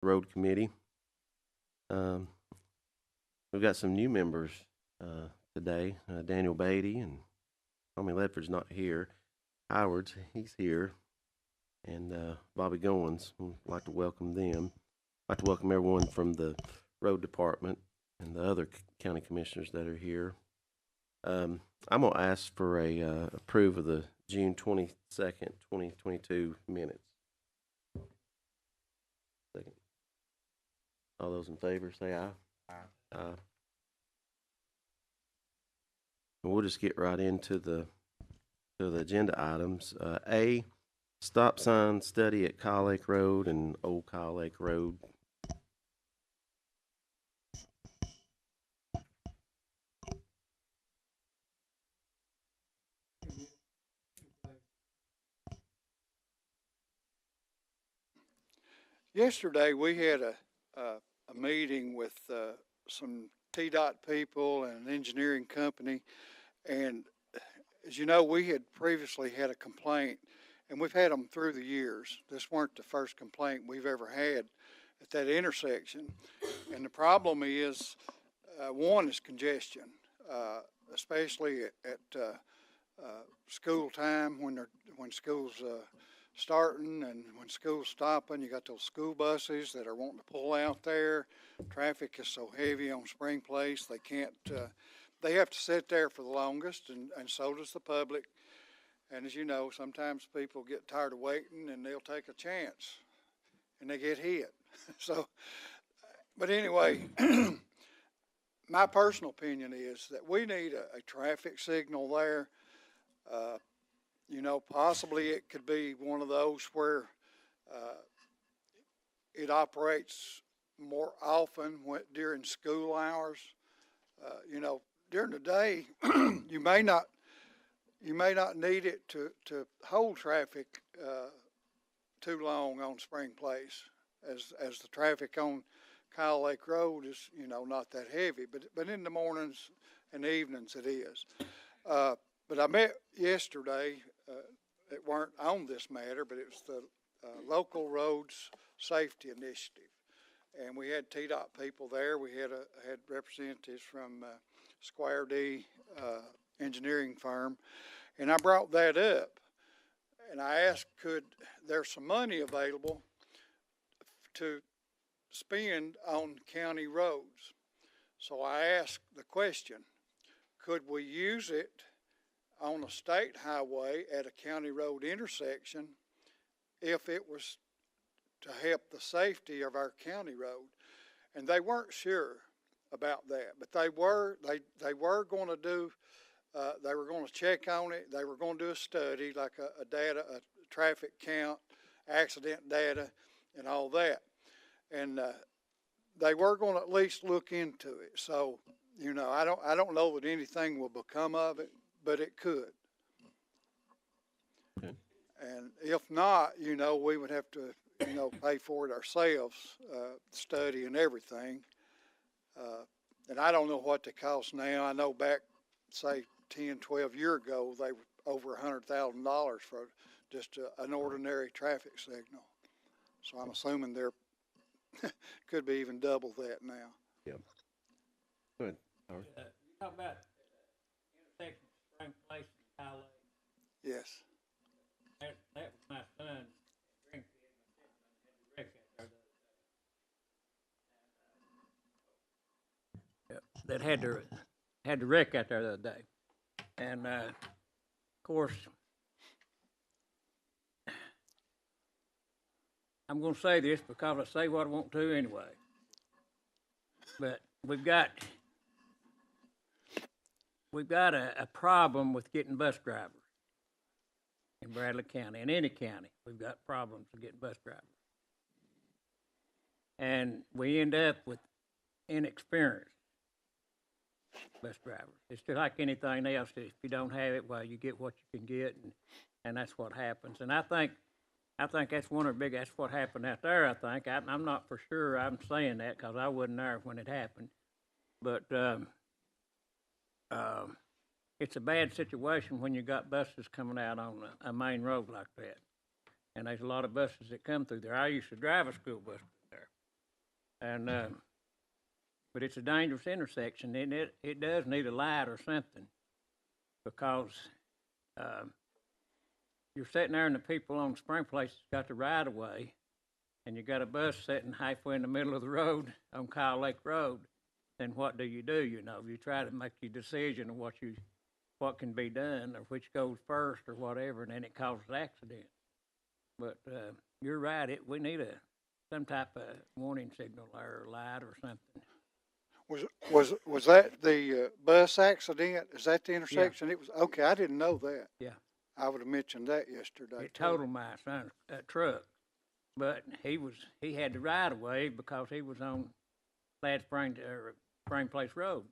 road committee. We've got some new members today. Daniel Beatty and Tommy Ledford's not here. Howard's, he's here. And Bobby Goins. I'd like to welcome them. I'd like to welcome everyone from the road department and the other county commissioners that are here. I'm going to ask for a approve of the June 22nd, 2022 minutes. Second. All those in favor say aye. Aye. Aye. And we'll just get right into the agenda items. A, stop sign study at Kyle Lake Road and Old Kyle Lake Road. Yesterday we had a meeting with some TDOT people and an engineering company, and as you know, we had previously had a complaint, and we've had them through the years. This weren't the first complaint we've ever had at that intersection, and the problem is one is congestion, especially at school time when school's starting and when school's stopping. You got those school buses that are wanting to pull out there. Traffic is so heavy on Spring Place, they can't, they have to sit there for the longest, and so does the public. And as you know, sometimes people get tired of waiting and they'll take a chance and they get hit. So, but anyway, my personal opinion is that we need a traffic signal there. You know, possibly it could be one of those where it operates more often during school hours. You know, during the day, you may not need it to hold traffic too long on Spring Place, as the traffic on Kyle Lake Road is, you know, not that heavy. But in the mornings and evenings it is. But I met yesterday, it weren't on this matter, but it was the Local Roads Safety Initiative. And we had TDOT people there. We had representatives from Squire D engineering firm. And I brought that up. And I asked, could there's some money available to spend on county roads? So I asked the question, could we use it on a state highway at a county road intersection if it was to help the safety of our county road? And they weren't sure about that, but they were going to do, they were going to check on it. They were going to do a study, like a traffic count, accident data, and all that. And they were going to at least look into it. So, you know, I don't know that anything will become of it, but it could. Okay. And if not, you know, we would have to, you know, pay for it ourselves, study and everything. And I don't know what they cost now. I know back, say, 10, 12 years ago, they were over $100,000 for just an ordinary traffic signal. So I'm assuming they're could be even double that now. Yep. Go ahead, Howard. You talk about intersection of Spring Place and Kyle Lake. Yes. That was my son in Springfield. My stepson had to wreck out there the other day. That had to wreck out there the other day. And of course, I'm going to say this because I say what I want to anyway. But we've got a problem with getting bus drivers in Bradley County. In any county, we've got problems with getting bus drivers. And we end up with inexperienced bus drivers. It's just like anything else. If you don't have it, well, you get what you can get, and that's what happens. And I think that's one of the big, that's what happened out there, I think. I'm not for sure I'm saying that because I wasn't there when it happened. But it's a bad situation when you got buses coming out on a main road like that. And there's a lot of buses that come through there. I used to drive a school bus there. And, but it's a dangerous intersection, and it does need a light or something, because, you're sitting there and the people on Spring Place got the right of way, and you got a bus sitting halfway in the middle of the road on Kyle Lake Road, then what do? You know, you try to make your decision of what can be done, or which goes first, or whatever, and then it causes accidents. But, you're right, we need some type of warning signal or light or something. Was that the bus accident? Is that the intersection? Yeah. It was, okay, I didn't know that. Yeah. I would have mentioned that yesterday. It totaled my son's truck, but he had the right of way because he was on Spring Place Road,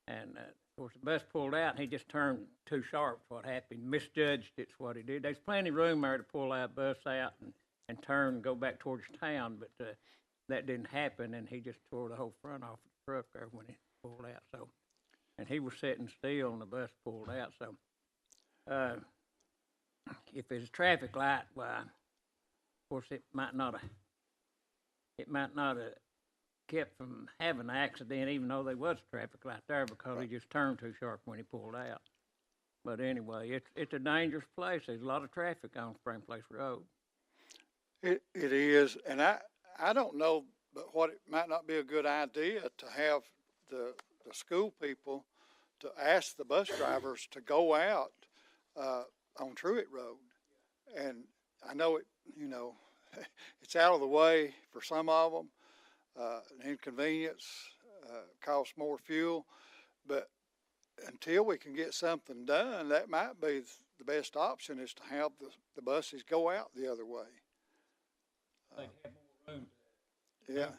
and of course the bus pulled out and he just turned too sharp. What happened? Misjudged. It's what he did. There's plenty of room there to pull that bus out and turn and go back towards town, but that didn't happen, and he just tore the whole front off the truck there when he pulled out. So, and he was sitting still and the bus pulled out. So, if there's a traffic light, why, of course, it might not have kept from having an accident, even though there was a traffic light there, because he just turned too sharp when he pulled out. But anyway, it's a dangerous place. There's a lot of traffic on Spring Place Road. It is, and I don't know, but what it might not be a good idea to have the school people to ask the bus drivers to go out on Truett Road. And I know it's out of the way for some of them, an inconvenience, costs more fuel, but until we can get something done, that might be the best option, is to have the buses go out the other way. They have more room. Yeah.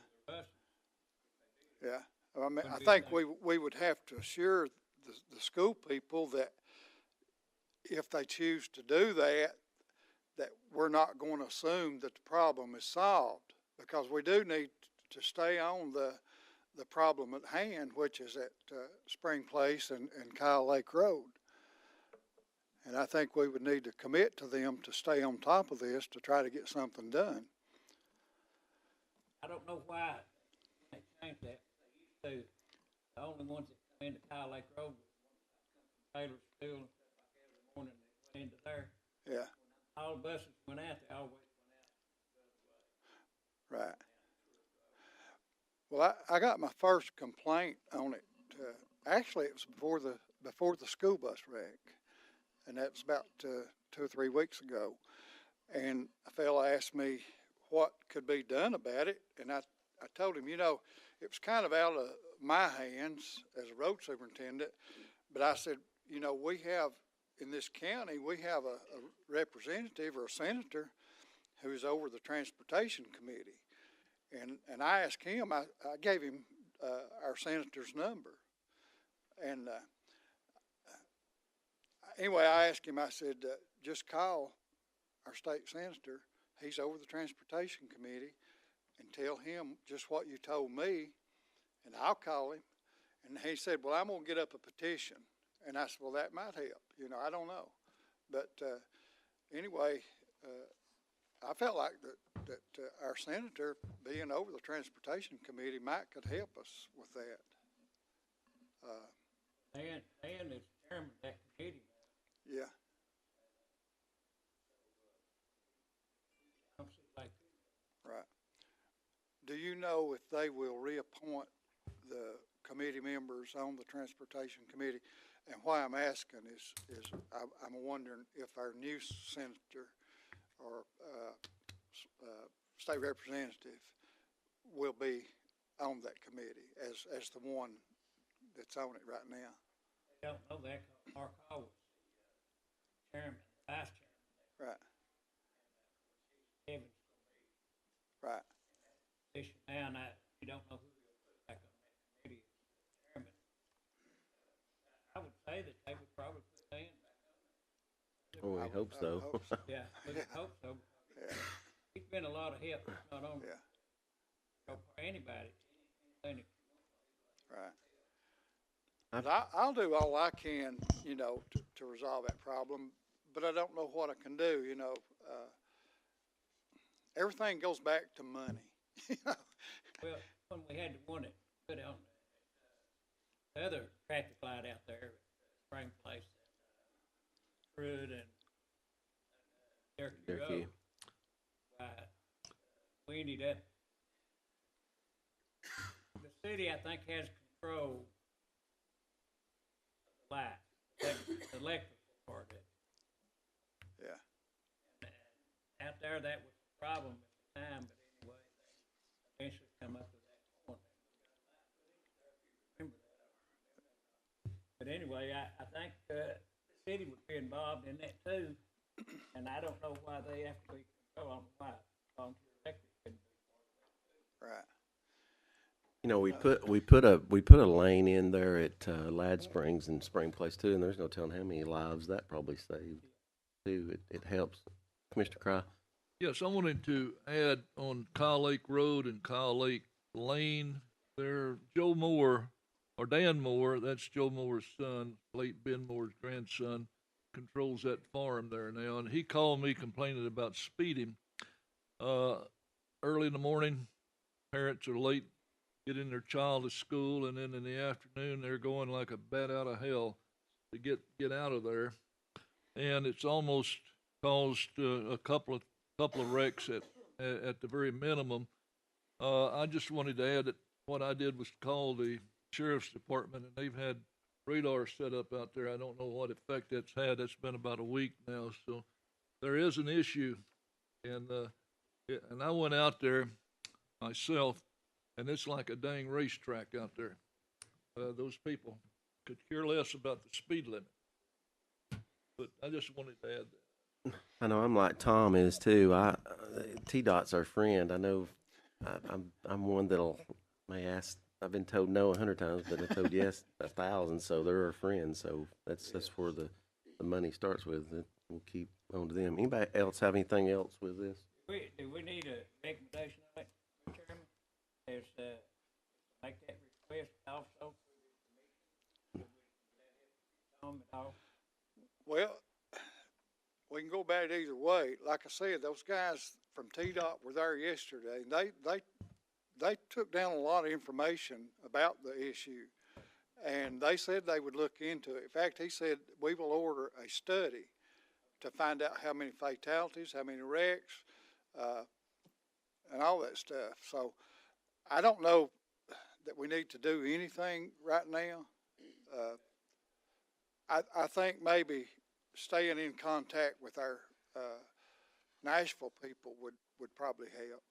Yeah. I mean, I think we would have to assure the school people that if they choose to do that we're not going to assume that the problem is solved, because we do need to stay on the problem at hand, which is at Spring Place and Kyle Lake Road. And I think we would need to commit to them to stay on top of this to try to get something done. I don't know why they changed that. They used to, the only ones that come into Kyle Lake Road was Taylor School and stuff like that every morning. They went into there. Yeah. When all the buses went out, they always went out. Right. Well, I got my first complaint on it. Actually, it was before the school bus wreck, and that was about 2 or 3 weeks ago. And a fellow asked me what could be done about it, and I told him, it was kind of out of my hands as a road superintendent, but I said, we have, in this county, we have a representative or a senator who's over the transportation committee. And I asked him, I gave him our senator's number. And anyway, I asked him, I said, just call our state senator. He's over the transportation committee, and tell him just what you told me, and I'll call him. And he said, well, I'm going to get up a petition. And I said, well, that might help. I don't know. But anyway, I felt like that our senator, being over the transportation committee, could help us with that. Dan is chairman of that committee. Yeah. Right. Do you know if they will reappoint the committee members on the transportation committee? And why I'm asking is I'm wondering if our new senator or state representative will be on that committee as the one that's on it right now. They don't know that because Mark Hall was the chairman, vice chairman. Right. Kevin's going to be right. position now, and you don't know who they'll put back on that committee as chairman. I would say that they would probably put Dan back on there. Oh, we hope so. Yeah, we would hope so. Yeah. He's been a lot of help, not only for anybody. Right. I'll do all I can, to resolve that problem, but I don't know what I can do. Everything goes back to money. Well, city, I think, has control of the light, the electrical part of it. Yeah. Out there, that was a problem at the time, but anyway, they eventually come up with that point. Remember that. But anyway, I think the city would be involved in that too, and I don't know why they have to be controlled on why volunteer electric couldn't be part of that too. Right. You know, we put a lane in there at Lad Springs and Spring Place too, and there's no telling how many lives that probably saved too. It helps. Commissioner Cry. Yes, I wanted to add on Kyle Lake Road and Kyle Lake Lane, there, Joe Moore, or Dan Moore, that's Joe Moore's son, late Ben Moore's grandson, controls that farm there now, and he called me complaining about speeding. Early in the morning, parents are late getting their child to school, and then in the afternoon, they're going like a bat out of hell to get out of there, and it's almost caused a couple of wrecks at the very minimum. I just wanted to add that what I did was call the sheriff's department, and they've had radar set up out there. I don't know what effect that's had. It's been about a week now, so there is an issue, and I went out there myself, and it's like a dang racetrack out there. Those people could care less about the speed limit, but I just wanted to add that. I know I'm like Tom is too. T-Dot's our friend. I know I'm one that'll may ask. I've been told no 100 times, but I told yes 1,000. So they're our friends. So that's where the money starts with. We'll keep on to them. Anybody else have anything else with this? Do we need a recommendation on that, Chairman? There's, make that request also through the commission? Well, we can go about it either way. Like I said, those guys from T-Dot were there yesterday, and they took down a lot of information about the issue, and they said they would look into it. In fact, he said we will order a study to find out how many fatalities, how many wrecks, and all that stuff. So I don't know that we need to do anything right now. I think maybe staying in contact with our Nashville people would probably help.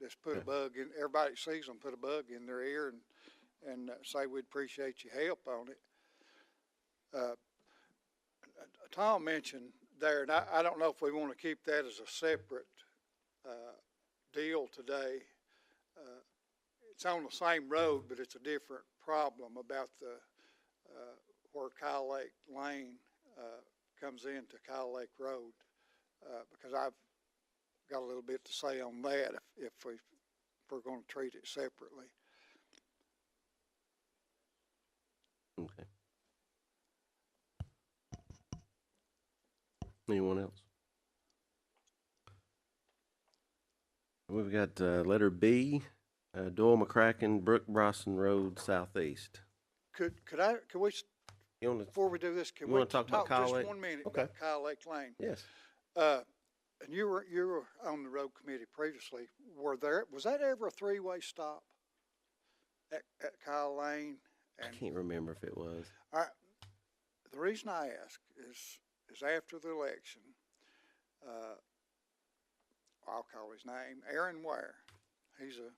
Just put a bug in, everybody that sees them, put a bug in their ear and say we'd appreciate your help on it. Tom mentioned there, and I don't know if we want to keep that as a separate deal today. It's on the same road, but it's a different problem about the where Kyle Lake Lane comes into Kyle Lake Road, because I've got a little bit to say on that if we're going to treat it separately. Okay. Anyone else? We've got letter B, Doyle McCracken, Brook Bryson Road Southeast. Could we, You want to? before we do this, can You we wanna talk about Kyle just Lake? 1 minute Okay. about Kyle Lake Lane? Yes. And you were on the road committee previously. Was that ever a three-way stop at Kyle Lane? I can't remember if it was. All right. The reason I ask is after the election, I'll call his name, Aaron Ware. He's a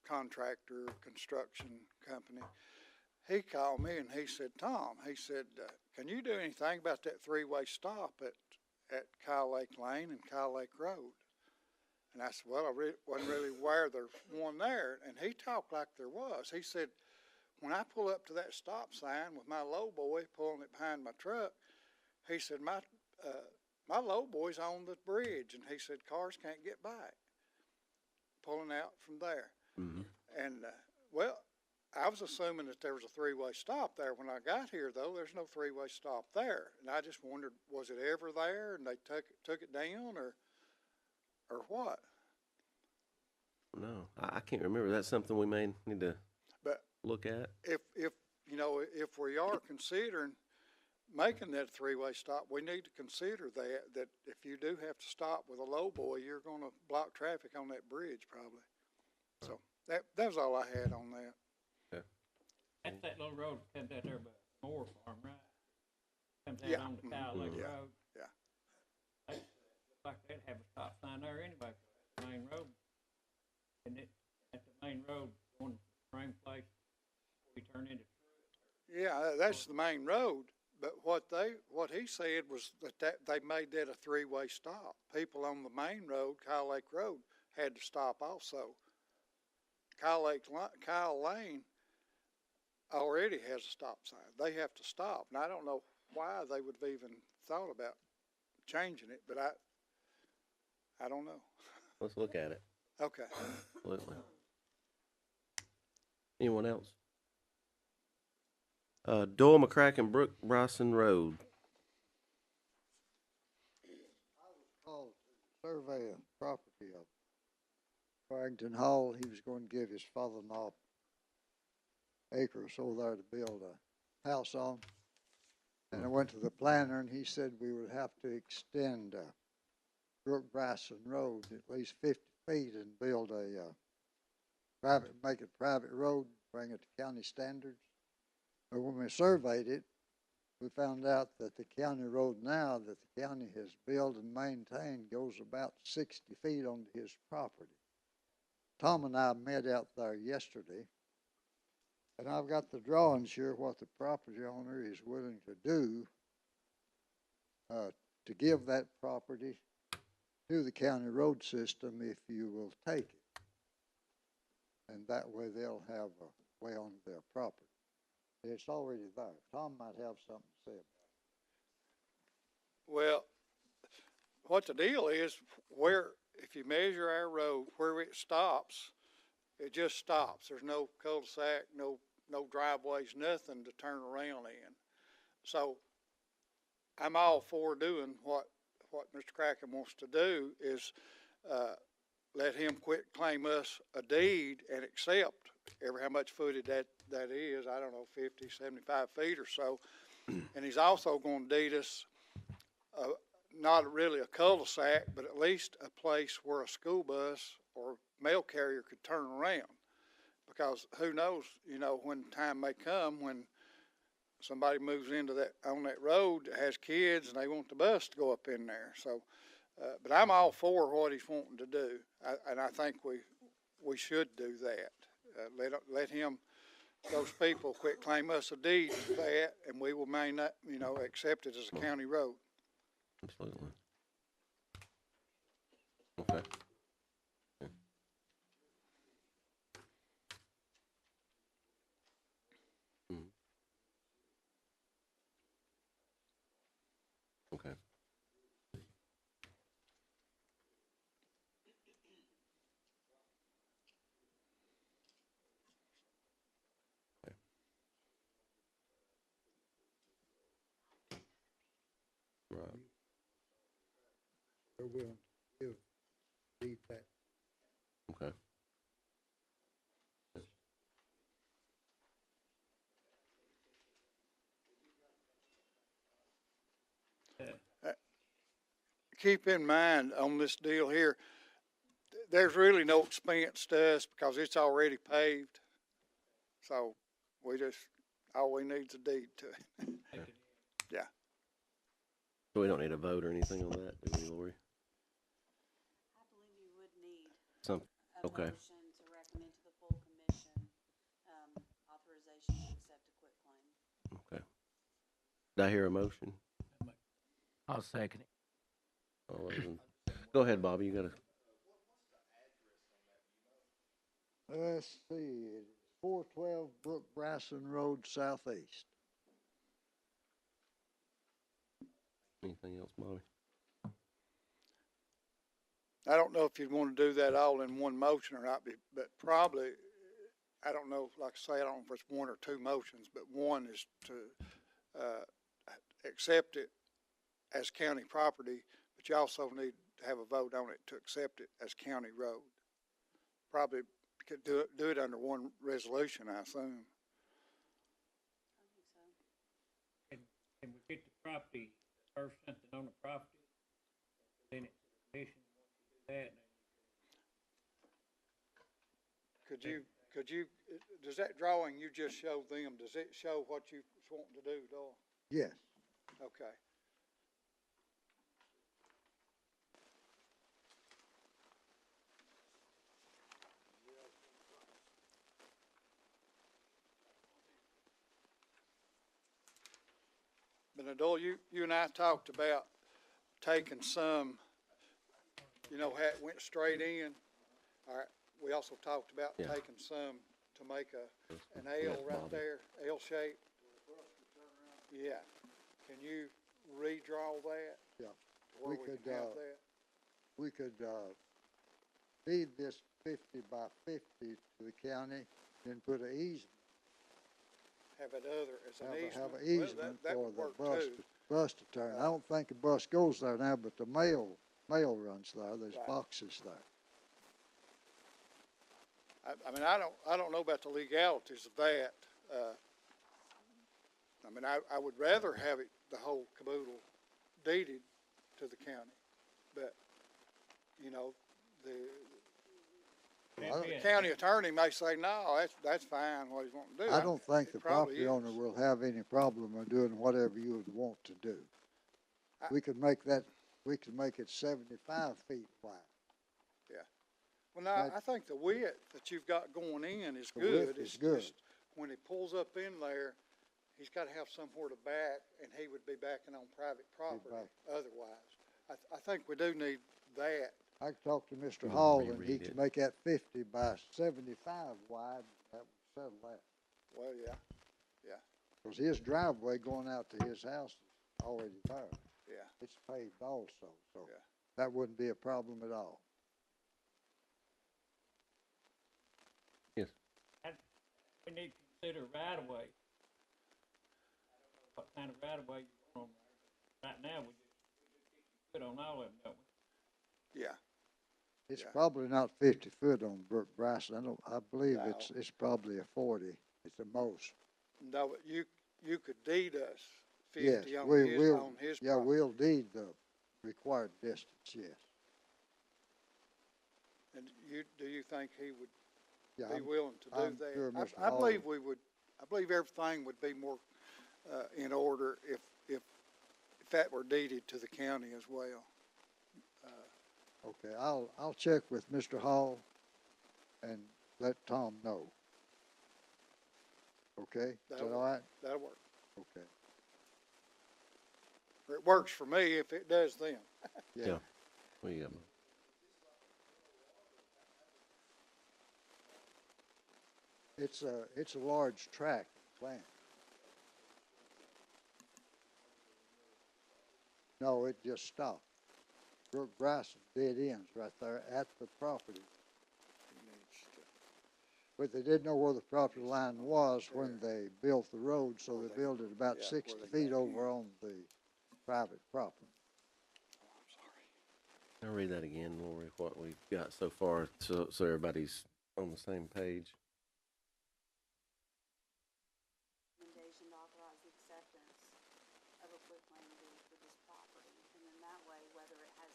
contractor, construction company. He called me and he said, Tom, he said, can you do anything about that three-way stop at Kyle Lake Lane and Kyle Lake Road? And I said, well, I wasn't really aware there's one there. And he talked like there was. He said, when I pull up to that stop sign with my low boy pulling it behind my truck, he said, my low boy's on the bridge. And he said, cars can't get by it, pulling out from there. Mm-hmm. And, well, I was assuming that there was a three-way stop there. When I got here, though, there's no three-way stop there. And I just wondered, was it ever there and they took it down or what? No, I can't remember. That's something we may need to look at. If we are considering making that three-way stop, we need to consider that if you do have to stop with a low boy, you're going to block traffic on that bridge probably. So that was all I had on that. That's that little road that comes out there by Moore Farm, right? Comes Yeah. out on the Cow Lake Yeah. Road. Yeah. They look like they'd have a stop sign there anyway, 'cause that's the main road. And it, at the main road, going to the same place, we turn into. Yeah, that's the main road, but what he said was that they made that a three-way stop. People on the main road, Kyle Lake Road, had to stop also. Kyle Lane already has a stop sign. They have to stop, and I don't know why they would have even thought about changing it, but I don't know. Let's look at it. Okay. Absolutely. Anyone else? Doyle McCracken, Brook, Bryson Road. Called to survey a property of Farrington Hall. He was going to give his father-in-law acre or so there to build a house on. And I went to the planner and he said we would have to extend Brook Bryson Road at least 50 feet and build a make it private road, bring it to county standards. But when we surveyed it, we found out that the county road now that the county has built and maintained goes about 60 feet onto his property. Tom and I met out there yesterday, and I've got the drawings here what the property owner is willing to do to give that property to the county road system if you will take it. And that way they'll have a way onto their property. It's already there. Tom might have something to say about it. Well, what the deal is, if you measure our road, where it stops, it just stops. There's no cul-de-sac, no driveways, nothing to turn around in. So I'm all for doing what Mr. Cracken wants to do is let him quit claim us a deed and accept how much footage that is. I don't know, 50, 75 feet or so. And he's also going to deed us not really a cul-de-sac, but at least a place where a school bus or mail carrier could turn around. Because who knows, when time may come when somebody moves on that road that has kids and they want the bus to go up in there. So, but I'm all for what he's wanting to do, and I think we should do that. Let him, those people, quit claim us a deed to that, and we will accept it as a county road. Absolutely. Okay. Yeah. Okay. Right. They're willing to deed that. Okay. Keep in mind on this deal here, there's really no expense to us because it's already paved. So all we need is a deed to it. Yeah. So we don't need a vote or anything on that, do we, Lori? I believe you would need Some, a okay. motion to recommend to the full commission, authorization to accept a quitclaim. Okay. Did I hear a motion? I'll second it. All those in- Go ahead, Bobby, you got Let's see, it's 412 Brook Bryson Road Southeast. anything else, Bobby? I don't know if you'd want to do that all in one motion or not, but probably, I don't know, like I say, I don't know if it's one or two motions, but one is to accept it as county property, but you also need to have a vote on it to accept it as county road. Probably could do it under one resolution, I assume. I think so. Can we get the property, first something on the property, then it's the commission, once you do that, then could you, does that drawing you just showed them, does it show what you was wanting to do, Doyle? Yes, Okay. But Doyle, you and I talked about taking some, you know, how it went straight in. All right, we also talked about Yeah. taking some to make an Yeah, L right Bobby. there, L shape. Yeah. Can you redraw that? yeah. Where We we could, can have that? We could, deed this 50 by 50 to the county, then put an easement, Have it other, as an easement? have an Well, easement that for would the work bus, too. bus to turn. I don't think the bus goes there now, but the mail runs there. There's Right. boxes there. I mean, I don't know about the legalities of that. I mean, I would rather have it, the whole caboodle deeded to the county. But, you know, the county attorney may say, no, that's fine, what he's wanting to do. I don't think It the probably property owner is. will have any problem of doing whatever you would want to do. I- We could make it 75 feet wide. Well, now, I think the width that you've got going in is The good. width is It's good. just, when he pulls up in there, he's gotta have somewhere to back, and he would be backing on private property back. otherwise. I think we do need that. I could talk to Mr. can Hall and he reread could it. make that 50 by 75 wide. That would settle that. Well, yeah, Cause his driveway going out to his house is already there. yeah. It's paved also, so Yeah. that wouldn't be a problem at all. We need to consider right of way. What kind of right of way you want on there? Right now, we just put on all of them, don't we? Yeah, It's Yeah. probably not 50 foot on Brook Bryson. I believe No. it's probably a 40. It's the most. no, but you could deed us Yes, 50 on we his, will. on his Yeah, property. we'll deed the required distance, yes. And do you think he would Yeah, be I'm- willing to do I'm that? sure Mr. I believe Hall- we would, I believe everything would be more, in order if that were deeded to the county as well. Okay, I'll check with Mr. Hall and let Tom know. Okay, is that That'll all right? That'll work. Okay, Or it works for me if it does them. yeah. Yeah. What do you got? It's a large tract of land. No, it just stopped. Brook Bryson dead ends right there at the property. But they didn't know where the property line was when they built the road, so they built it about yeah, 60 where they feet got over on the private property. I'll read that again, Lori, what we've got so far, so everybody's on the same page. Recommendation to authorize the acceptance of a quitclaim deed for this property. And then that way, whether it has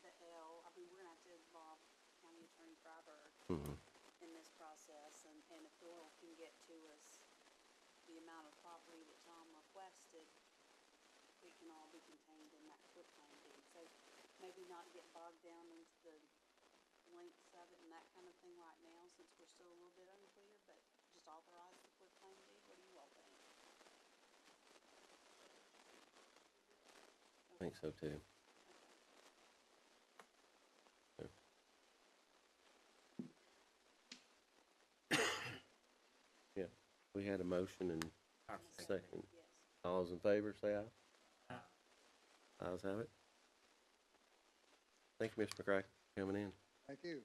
the L, I mean, we're gonna have to involve County Attorney Freiberg Mhm. in this process, and if Doyle can get to us the amount of property that Tom requested, it can all be contained in that quitclaim deed. So maybe not get bogged down into the lengths of it and that kind of thing right now, since we're still a little bit unclear, but just authorize the quitclaim deed. What do you all think? I think so too. Yeah, we had a motion and second. Yes. All those in favor, say aye. Ayes have it. Thank you, Mr. McCracken, for coming in. Thank you.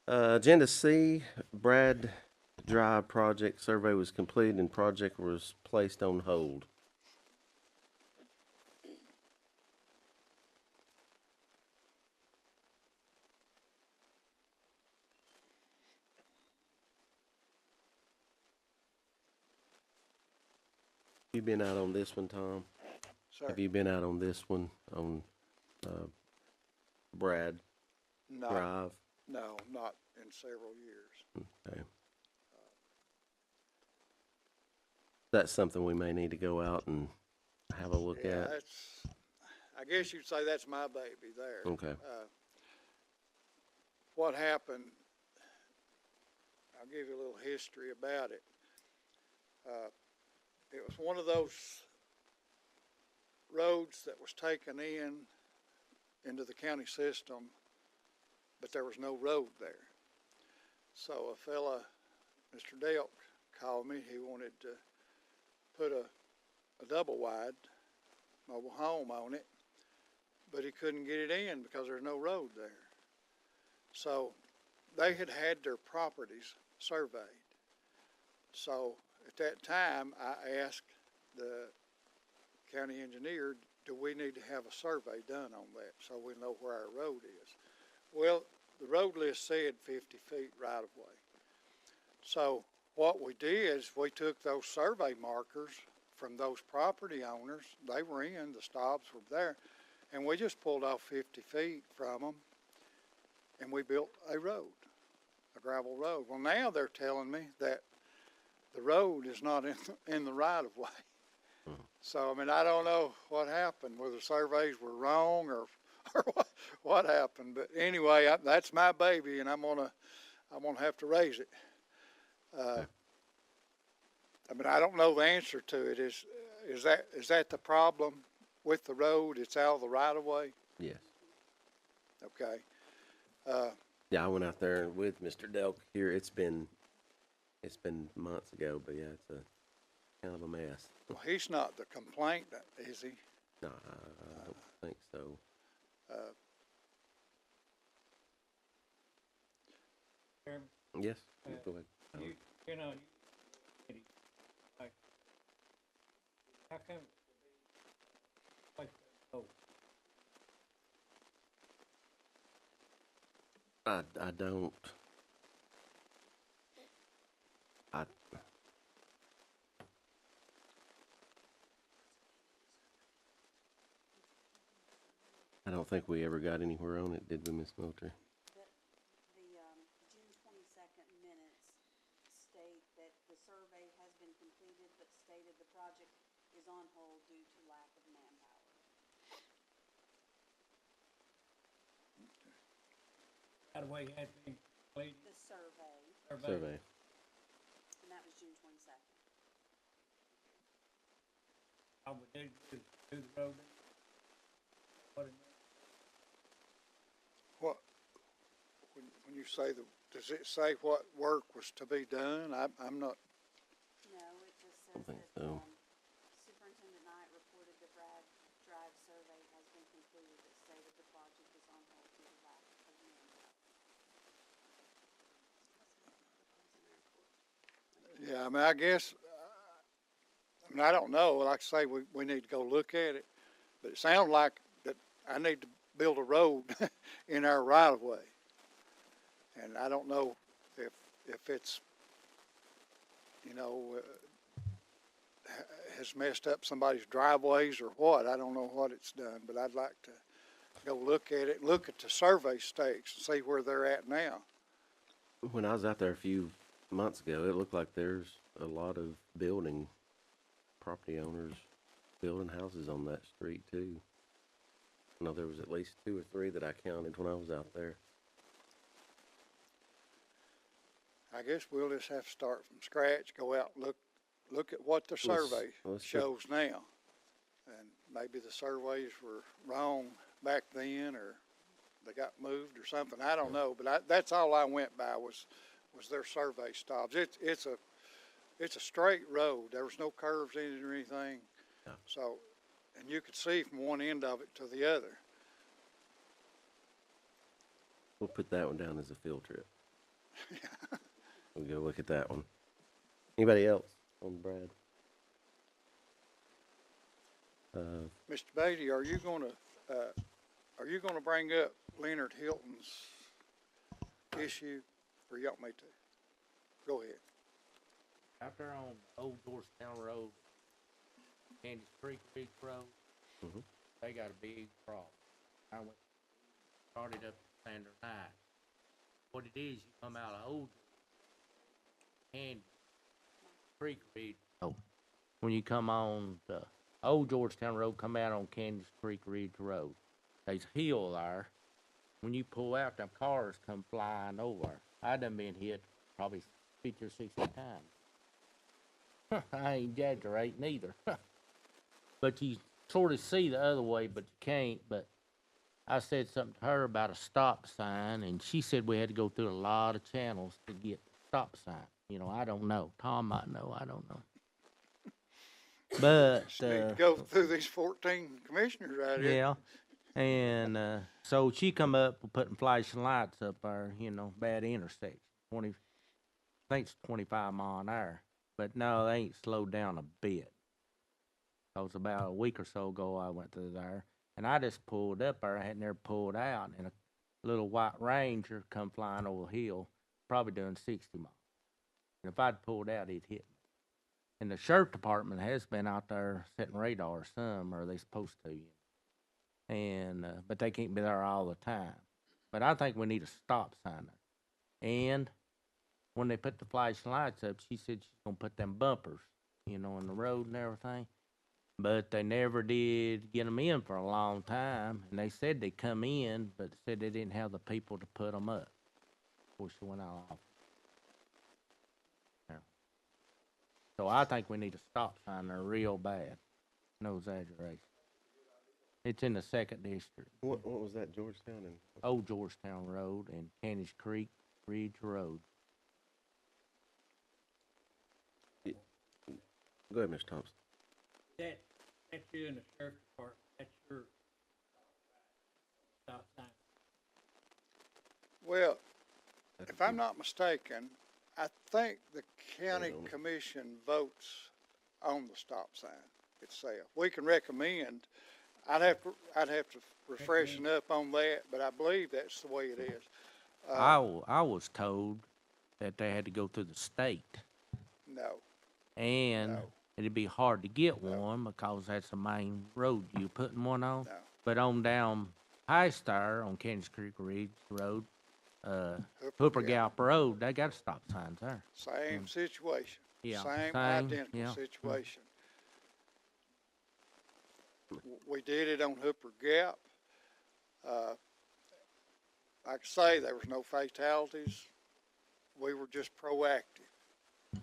Agenda C, Brad Drive project survey was completed and project was placed on hold. You been out on this one, Tom? Sir, Have you been out on this one, on, Brad no, Drive? No, not in several years. Okay. That's something we may need to go out and have a look Yeah, at. that's, I guess you'd say that's my baby there. Okay. What happened, I'll give you a little history about it. It was one of those roads that was taken into the county system, but there was no road there. So a fella, Mr. Delk, called me. He wanted to put a double wide mobile home on it, but he couldn't get it in because there's no road there. So they had their properties surveyed. So at that time, I asked the county engineer, do we need to have a survey done on that so we know where our road is? Well, the road list said 50 feet right of way. So what we did is we took those survey markers from those property owners, they were in, the stobs were there, and we just pulled off 50 feet from them, and we built a road, a gravel road. Well, now they're telling me that the road is not in the right of way. So, I mean, I don't know what happened, whether the surveys were wrong or what happened. But anyway, that's my baby, and I'm gonna have to raise it. I mean, I don't know the answer to it. Is that the problem with the road? It's out of the right of way? Yes. Okay. Yeah, I went out there with Mr. Delk here. It's been months ago, but yeah, it's a kind of a mess. Well, he's not the complainant, is he? No, I don't think so. Chairman, Yes, go ahead. you know, like, how come? Oh, I don't. I don't think we ever got anywhere on it, did we, Miss Moultrie? The June 22nd minutes state that the survey has been completed, but stated the project is on hold due to lack of manpower. by the way, had been completed. The survey, Survey. and that was June 22nd. All we did was do the road. What it meant. What, when you say does it say what work was to be done? I'm not. No, it just says think that, so. Superintendent Knight reported the Bragg Drive survey has been completed, but stated the project is on hold due to lack of manpower. Yeah, I mean, I guess, I mean, I don't know. Like I say, we need to go look at it, but it sounds like that I need to build a road in our right of way. And I don't know if it's, you know, has messed up somebody's driveways or what. I don't know what it's done, but I'd like to go look at it, look at the survey stakes and see where they're at now. When I was out there a few months ago, it looked like there's a lot of property owners building houses on that street too. I know there was at least 2 or 3 that I counted when I was out there. I guess we'll just have to start from scratch, go out and look at what the survey let's shows now. And maybe the surveys were wrong back then, or they got moved or something. I don't know, but that's all I went by was their survey stops. It's a straight road. There was no curves in it or anything. Yeah. So, and you could see from one end of it to the other. We'll put that one down as a field trip. We'll go look at that one. Anybody else on Brad? Mr. Beatty, are you gonna bring up Leonard Hilton's issue, or you want me to? Go ahead. Out there on Old Georgetown Road, Candy Creek Beach Road, they got a big problem. I started up Saturday night. what it is, you come out of Old and Creek Ridge. Oh, when you come on the old Georgetown Road, come out on Candice Creek Ridge Road. There's a hill there. When you pull out, them cars come flying over. I done been hit probably 50 or 60 times. I ain't exaggerating either. But you sort of see the other way, but you can't. But I said something to her about a stop sign, and she said we had to go through a lot of channels to get the stop sign. You know, I don't know. Tom might know. I don't know. But Just need to go through these 14 commissioners right here. yeah, and so she come up with putting flashing lights up there. You know, bad intersection. 20, I think it's 25 mile an hour. But no, they ain't slowed down a bit. That was about a week or so ago. I went through there, and I just pulled up there. I had never pulled out, and a little white Ranger come flying over the hill, probably doing 60 miles. And if I'd pulled out, he'd hit me. And the sheriff department has been out there setting radar some, or they supposed to. And but they can't be there all the time. But I think we need a stop sign there. And when they put the flashing lights up, she said she's gonna put them bumpers, you know, in the road and everything. But they never did get them in for a long time. And they said they come in, but said they didn't have the people to put them up. Of course, she went off. Yeah. So I think we need a stop sign there real bad. No exaggeration. It's in the 2nd district. What was that, Georgetown? And Old Georgetown Road and Candice Creek Ridge Road. go ahead, Mr. Thompson. That's you in the sheriff's department, that's your stop sign. Well, if I'm not mistaken, I think the county commission votes on the stop sign itself. We can recommend, I'd have to refreshen up on that, but I believe that's the way it is. I was told that they had to go through the state, No, and No. it'd be hard to get No. one because that's the main road you putting one on. no. But on down High Star on Candice Creek Ridge Road, Hooper Gap Road, they got stop signs there. Same situation. Yeah, Same same, identical yeah. situation. We did it on Hooper Gap. Like I say, there was no fatalities. We were just proactive.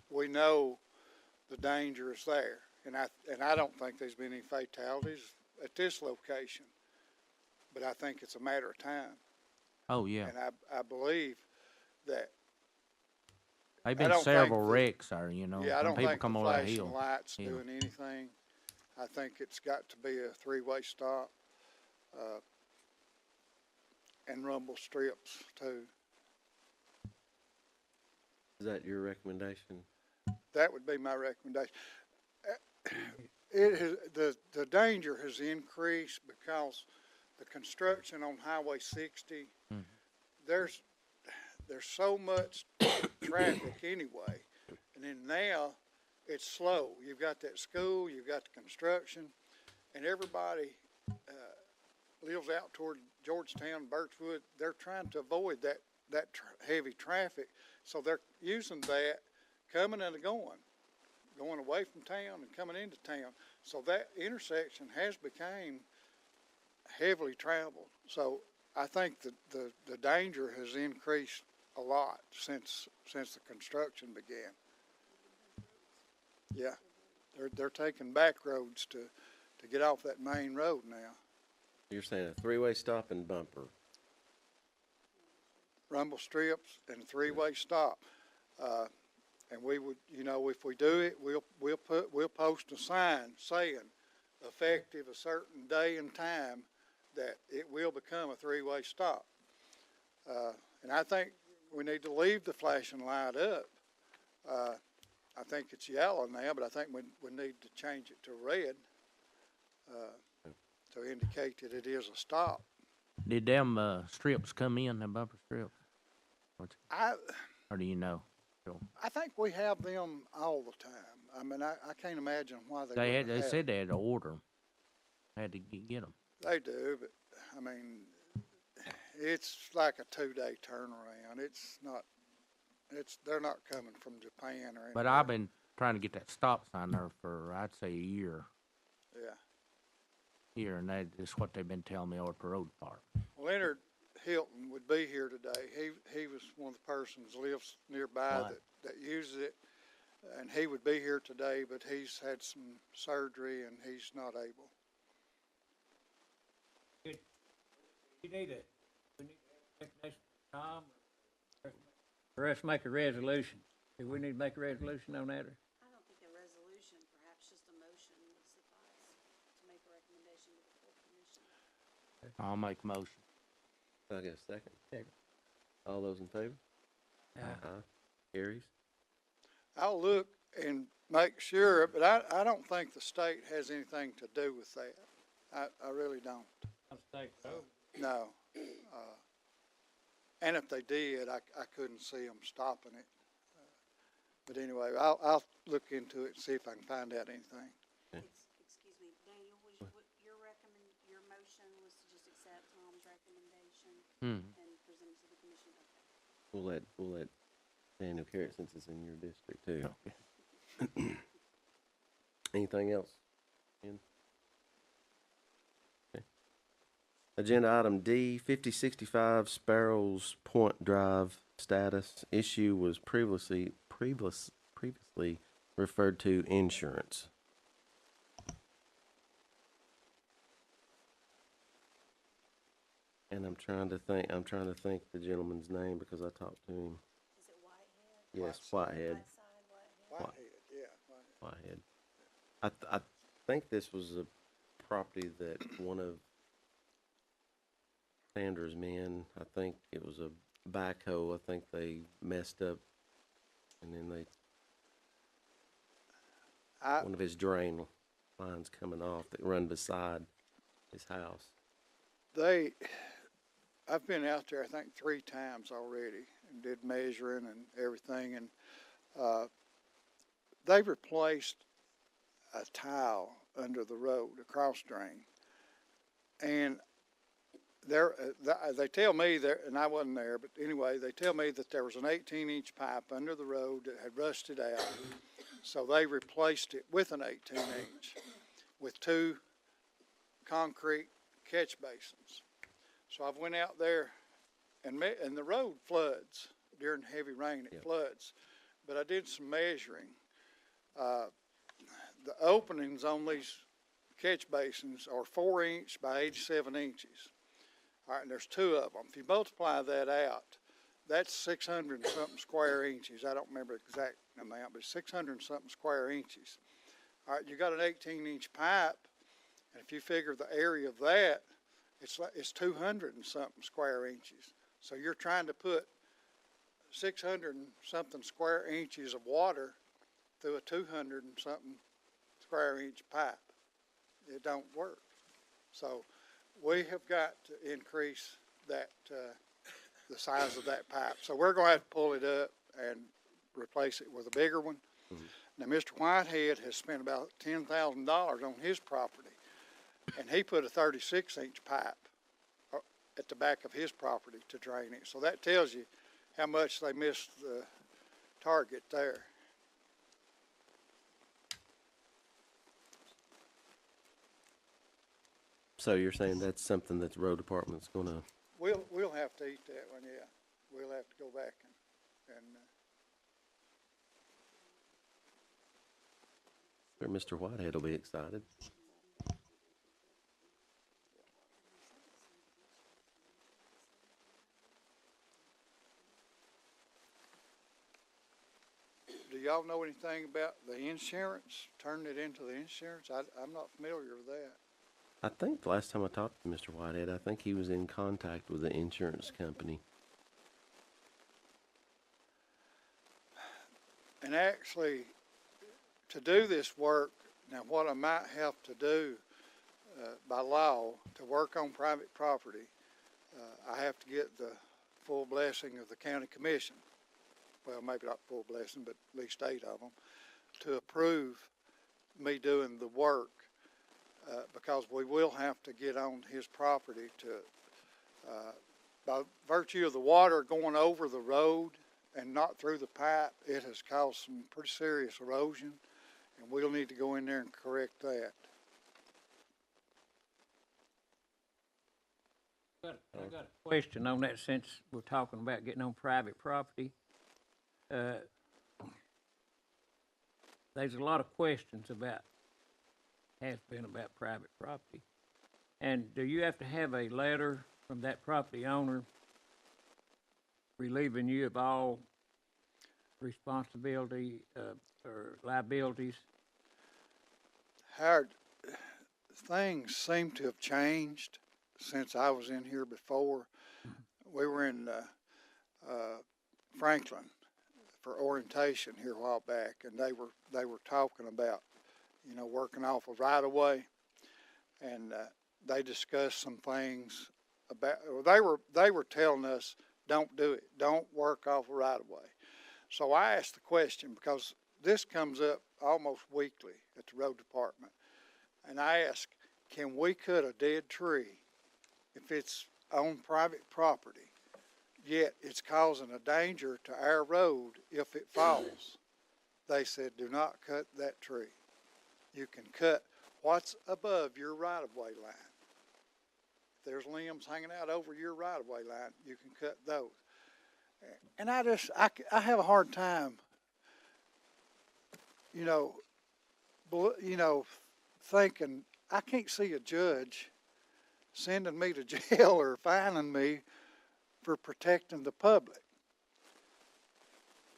We know the danger is there, and I don't think there's been any fatalities at this location. But I think it's a matter of time, Oh yeah, and I believe that. they've I been don't several think the- wrecks there. You know, Yeah, I when don't people think come the over that flashing hill. lights Yeah. doing anything. I think it's got to be a three-way stop, and rumble strips too. Is that your recommendation? That would be my recommendation. It has, the danger has increased because the construction on Highway 60, Mhm. there's so much traffic anyway, and then now it's slow. You've got that school, you've got the construction, and everybody lives out toward Georgetown, Birchwood. They're trying to avoid that heavy traffic, so they're using that coming and going away from town and coming into town. So that intersection has become heavily traveled. So I think that the danger has increased a lot since the construction began. Yeah, they're taking back roads to get off that main road now. You're saying a three-way stop and bumper. Rumble strips and a three-way stop. And we would, if we do it, we'll post a sign saying effective a certain day and time that it will become a three-way stop. And I think we need to leave the flashing light up. I think it's yellow now, but I think we need to change it to red to indicate that it is a stop. Did them strips come in, them bumper strips? Or do you know? I think we have them all the time. I mean, I can't imagine why they They wouldn't have said they had to order them. Had to get them. They do, but I mean, It's like a 2-day turnaround. They're not coming from Japan or anything. But I've been trying to get that stop sign there for, I'd say, a year, Yeah. and that is what they've been telling me over at the road department. Leonard Hilton would be here today. He was one of the persons lives nearby Right. that uses it, and he would be here today, but he's had some surgery and he's not able. We need a recommendation from Tom, or us make a resolution. Do we need to make a resolution on that, or? I don't think a resolution, perhaps just a motion would suffice to make a recommendation to the full commission. I'll make a motion. I guess second. Second. All those in favor? Aye. Carries. I'll look and make sure, but I don't think the state has anything to do with that. I really don't. No. And if they did, I couldn't see them stopping it. But anyway, I'll look into it and see if I can find out anything. Excuse me, Daniel, your motion was to just accept Tom's recommendation and present it to the commission? Okay. We'll let Daniel carry it since it's in your district too. Okay. Anything else? Ian? Okay. Agenda item D, 5065 Sparrows Point Drive status. Issue was previously referred to insurance. And I'm trying to think the gentleman's name because I talked to him. Is it Whitehead? Yes, Whitehead. Whiteside, Whitehead. I think this was a property that one of Sandra's men, I think it was a backhoe, I think they messed up, and then one of his drain lines coming off that run beside his house. I've been out there, I think, 3 times already and did measuring and everything, and they replaced a tile under the road, a cross drain, and they tell me there, and I wasn't there, but anyway, they tell me that there was an 18-inch pipe under the road that had rusted out, so they replaced it with an 18-inch with 2 concrete catch basins. So I went out there, and the road floods during heavy rain. It floods, but I did some measuring. The openings on these catch basins are 4 inch by 87 inches. All right, and there's 2 of them. If you multiply that out, that's 600 and something square inches. I don't remember the exact amount, but 600 and something square inches. All right, you got an 18-inch pipe, and if you figure the area of that, it's 200 and something square inches. So you're trying to put 600 and something square inches of water through a 200 and something square inch pipe. It don't work. So we have got to increase that, the size of that pipe. So we're going to have to pull it up and replace it with a bigger one. Now, Mr. Whitehead has spent about $10,000 on his property, and he put a 36-inch pipe at the back of his property to drain it. So that tells you how much they missed the target there. So you're saying that's something that the road department's gonna, We'll have to eat that one, yeah. We'll have to go back and Mr. Whitehead will be excited. do y'all know anything about the insurance, turning it into the insurance? I'm not familiar with that. I think the last time I talked to Mr. Whitehead, I think he was in contact with the insurance company. And actually, to do this work, now what I might have to do by law to work on private property, I have to get the full blessing of the county commission. Well, maybe not full blessing, but at least 8 of them, to approve me doing the work. Because we will have to get on his property to by virtue of the water going over the road and not through the pipe, it has caused some pretty serious erosion, and we'll need to go in there and correct that. I got a question on that since we're talking about getting on private property. There's a lot of questions about, has been about private property. And do you have to have a letter from that property owner relieving you of all responsibility, or liabilities? Howard, things seem to have changed since I was in here before. We were in Franklin for orientation here a while back, and they were talking about, you know, working off a right of way, and they discussed some things about. They were telling us, don't do it, don't work off a right of way. So I asked the question, because this comes up almost weekly at the road department, and I asked, can we cut a dead tree if it's on private property, yet it's causing a danger to our road if it falls? They said, do not cut that tree. You can cut what's above your right-of-way line. If there's limbs hanging out over your right-of-way line, you can cut those. And I have a hard time, you know, thinking, I can't see a judge sending me to jail or fining me for protecting the public.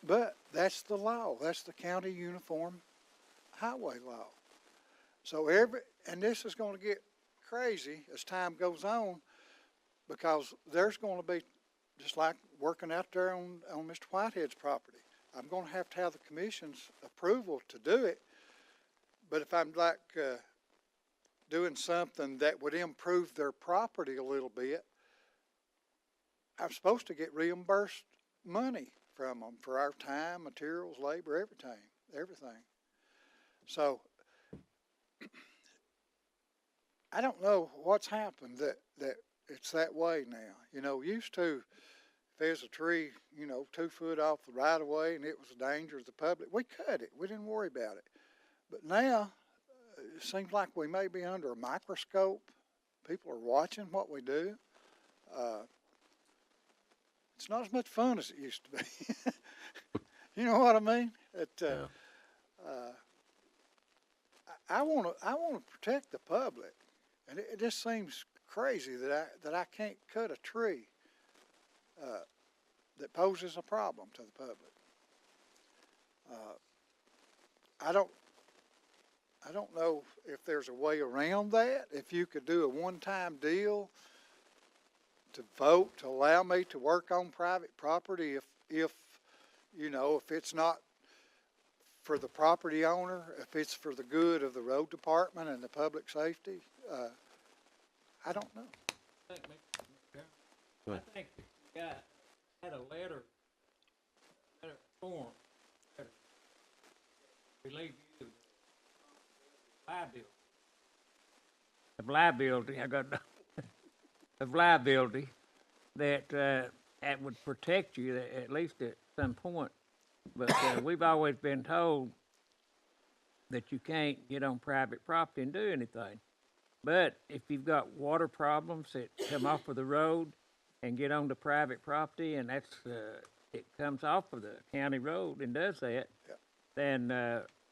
But that's the law. That's the county uniform highway law. So and this is going to get crazy as time goes on, because there's going to be, just like working out there on Mr. Whitehead's property, I'm going to have the commission's approval to do it. But if I'm like doing something that would improve their property a little bit, I'm supposed to get reimbursed money from them for our time, materials, labor, everything. So I don't know what's happened that it's that way now. You know, used to, if there's a tree, you know, 2 foot off the right of way and it was a danger to the public, we cut it. We didn't worry about it. But now it seems like we may be under a microscope. People are watching what we do. It's not as much fun as it used to be. You know what I mean? I want to protect the public, and it just seems crazy that I can't cut a tree that poses a problem to the public. I don't know if there's a way around that. If you could do a one-time deal to vote to allow me to work on private property, if you know, if it's not for the property owner, if it's for the good of the road department and the public safety, I don't know. I think the guy had a letter form, relieve you of liability. I got of liability that would protect you at least at some point. But we've always been told that you can't get on private property and do anything. But if you've got water problems that come off of the road and get onto private property, and that's it comes off of the county road and does that, yeah, then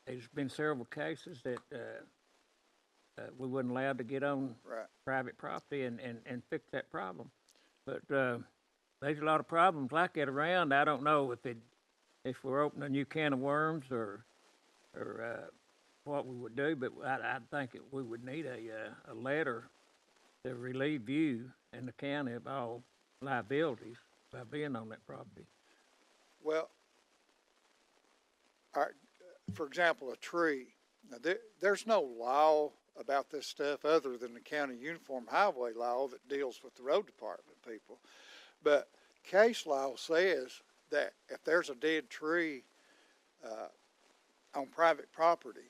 there's been several cases that we weren't allowed to get on private property and fix that problem. But there's a lot of problems like that around. I don't know if we're opening a new can of worms or what we would do, but I think we would need a letter to relieve you and the county of all liabilities by being on that property. Well, for example, a tree. Now, there's no law about this stuff other than the county uniform highway law that deals with the road department people. But case law says that if there's a dead tree on private property,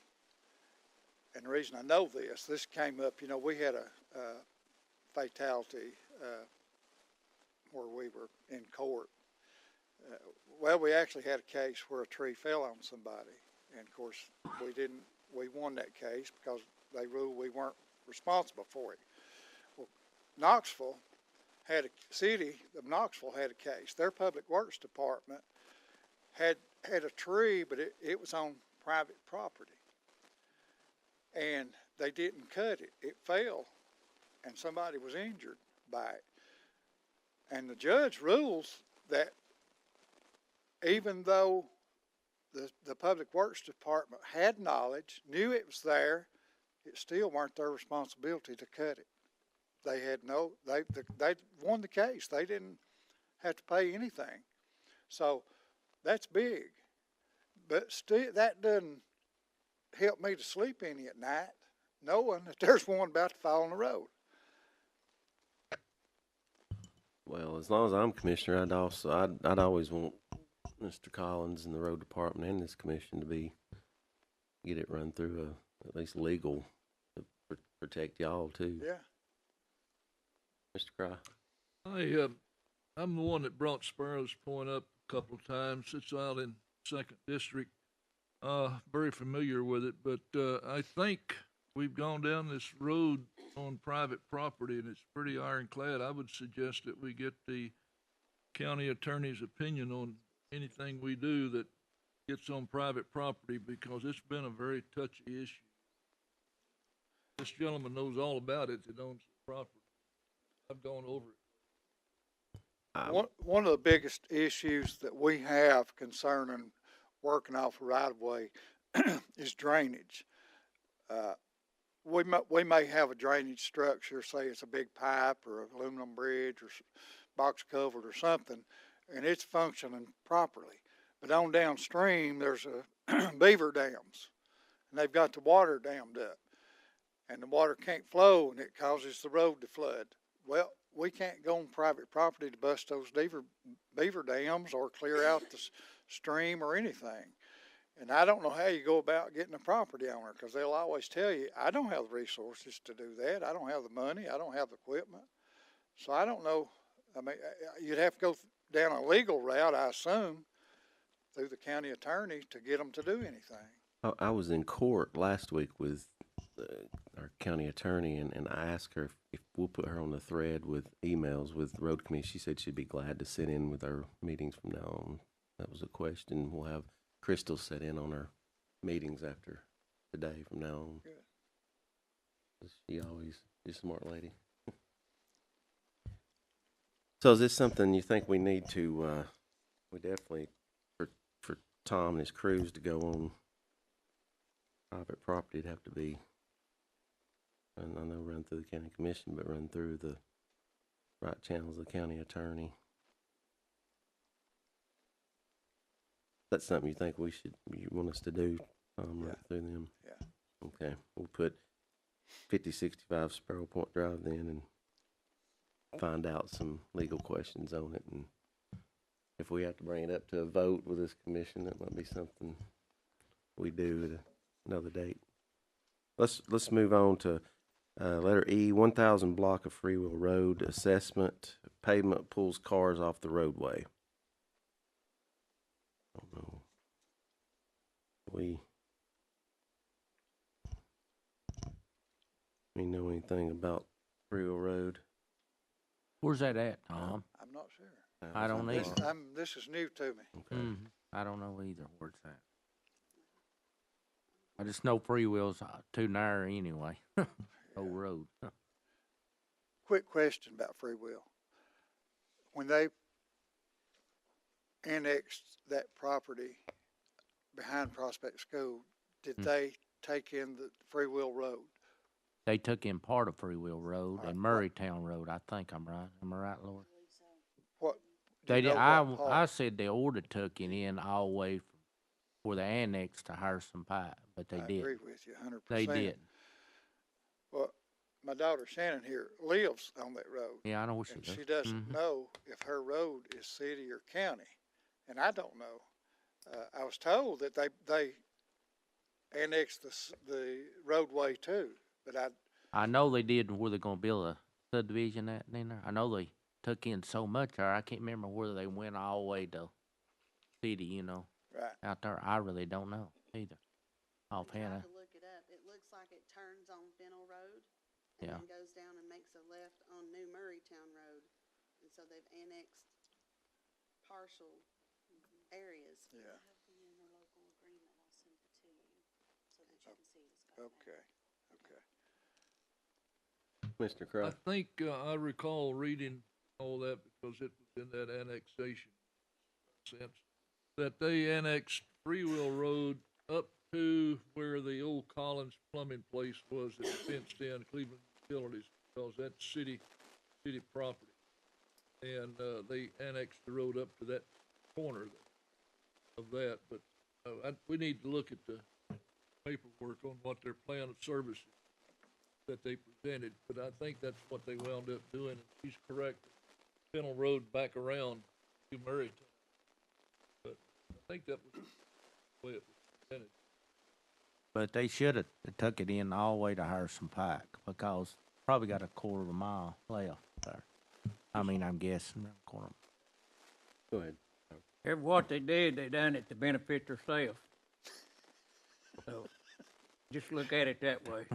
and the reason I know this came up, you know, we had a fatality where we were in court. Well, we actually had a case where a tree fell on somebody, and of course, we won that case because they ruled we weren't responsible for it. Well, city of Knoxville had a case. Their public works department had a tree, but it was on private property. And they didn't cut it. It fell, and somebody was injured by it. And the judge rules that even though the Public Works Department had knowledge, knew it was there, it still weren't their responsibility to cut it. They had they won the case. They didn't have to pay anything. So that's big. But still, that doesn't help me to sleep any at night, knowing that there's one about to fall on the road. Well, as long as I'm commissioner, I'd always want Mr. Collins and the road department and this commission to get it run through at least legal to protect y'all too. Yeah. Mr. Cry. I'm the one that brought Sparrows Point up a couple of times. It's out in 2nd District. Very familiar with it, but I think we've gone down this road on private property, and it's pretty ironclad. I would suggest that we get the county attorney's opinion on anything we do that gets on private property, because it's been a very touchy issue. This gentleman knows all about it that owns the property. I've gone over it. One of the biggest issues that we have concerning working off a right-of-way is drainage. We may have a drainage structure, say it's a big pipe or aluminum bridge or box culvert or something, and it's functioning properly. But on downstream, there's a beaver dams, and they've got the water dammed up, and the water can't flow, and it causes the road to flood. Well, we can't go on private property to bust those beaver dams or clear out the stream or anything. And I don't know how you go about getting a property owner, because they'll always tell you, I don't have the resources to do that. I don't have the money. I don't have the equipment. So I don't know. I mean, you'd have to go down a legal route, I assume, through the county attorney to get them to do anything. I was in court last week with our county attorney, and I asked her if we'll put her on the thread with emails with the road committee. She said she'd be glad to sit in with our meetings from now on. That was a question. We'll have Crystal sit in on our meetings after today from now on. Good. She's a smart lady. So is this something you think we need to, we definitely, for Tom and his crews to go on private property, it'd have to be, I know run through the county commission, but run through the right channels of the county attorney. That's something you think you want us to do, run through them? Yeah. Okay, we'll put 5065 Sparrows Point Drive then and find out some legal questions on it. And if we have to bring it up to a vote with this commission, that might be something we do at another date. Let's move on to letter E, 1000 block of Freewill Road assessment. Pavement pulls cars off the roadway. I don't know. We know anything about Freewill Road? Where's that at, Tom? I'm not sure. I don't either. This is new to me. Okay. I don't know either where it's at. I just know Freewill's too narrow anyway. Old road. Quick question about Freewill. When they annexed that property behind Prospect School, did they take in the Freewill Road? They took in part of Freewill Road Right. and Murraytown Road. I think I'm right. Am I right, Lord? What? do They you did. know what part? I said they ordered took it in all the way from where they annexed to Harrison Pike, but they I did. agree with you 100%. They did. Well, my daughter Shannon here lives on that road. Yeah, I know what she And does. she doesn't Mhm. know if her road is city or county, and I don't know. I was told that they annexed the roadway too, but I know they did where they're gonna build a subdivision at in there. I know they took in so much there. I can't remember whether they went all the way to city, you know, Right. out there. I really don't know either. I Offhand, tried to look it up. It looks like it turns on Fennel Road and Yeah. then goes down and makes a left on New Murraytown Road. And so they've annexed partial areas. Yeah. I have the interlocal agreement. I'll send it to you so that you can see what's going on. Okay, okay. Mr. I Crow? think, I recall reading all that because it was in that annexation sense, that they annexed Freewill Road up to where the old Collins Plumbing place was that fenced in Cleveland Utilities, because that's city property. And, they annexed the road up to that corner of that, but, we need to look at the paperwork on what their plan of services that they presented, but I think that's what they wound up doing, and she's correct. Fennel Road back around to Murraytown. But I think that was the way it was presented. but they should have took it in all the way to Harrison Pike because probably got a quarter of a mile left there. I mean, I'm guessing around a quarter. Go ahead. Every what they did, they done it to benefit themselves. So, just look at it that way.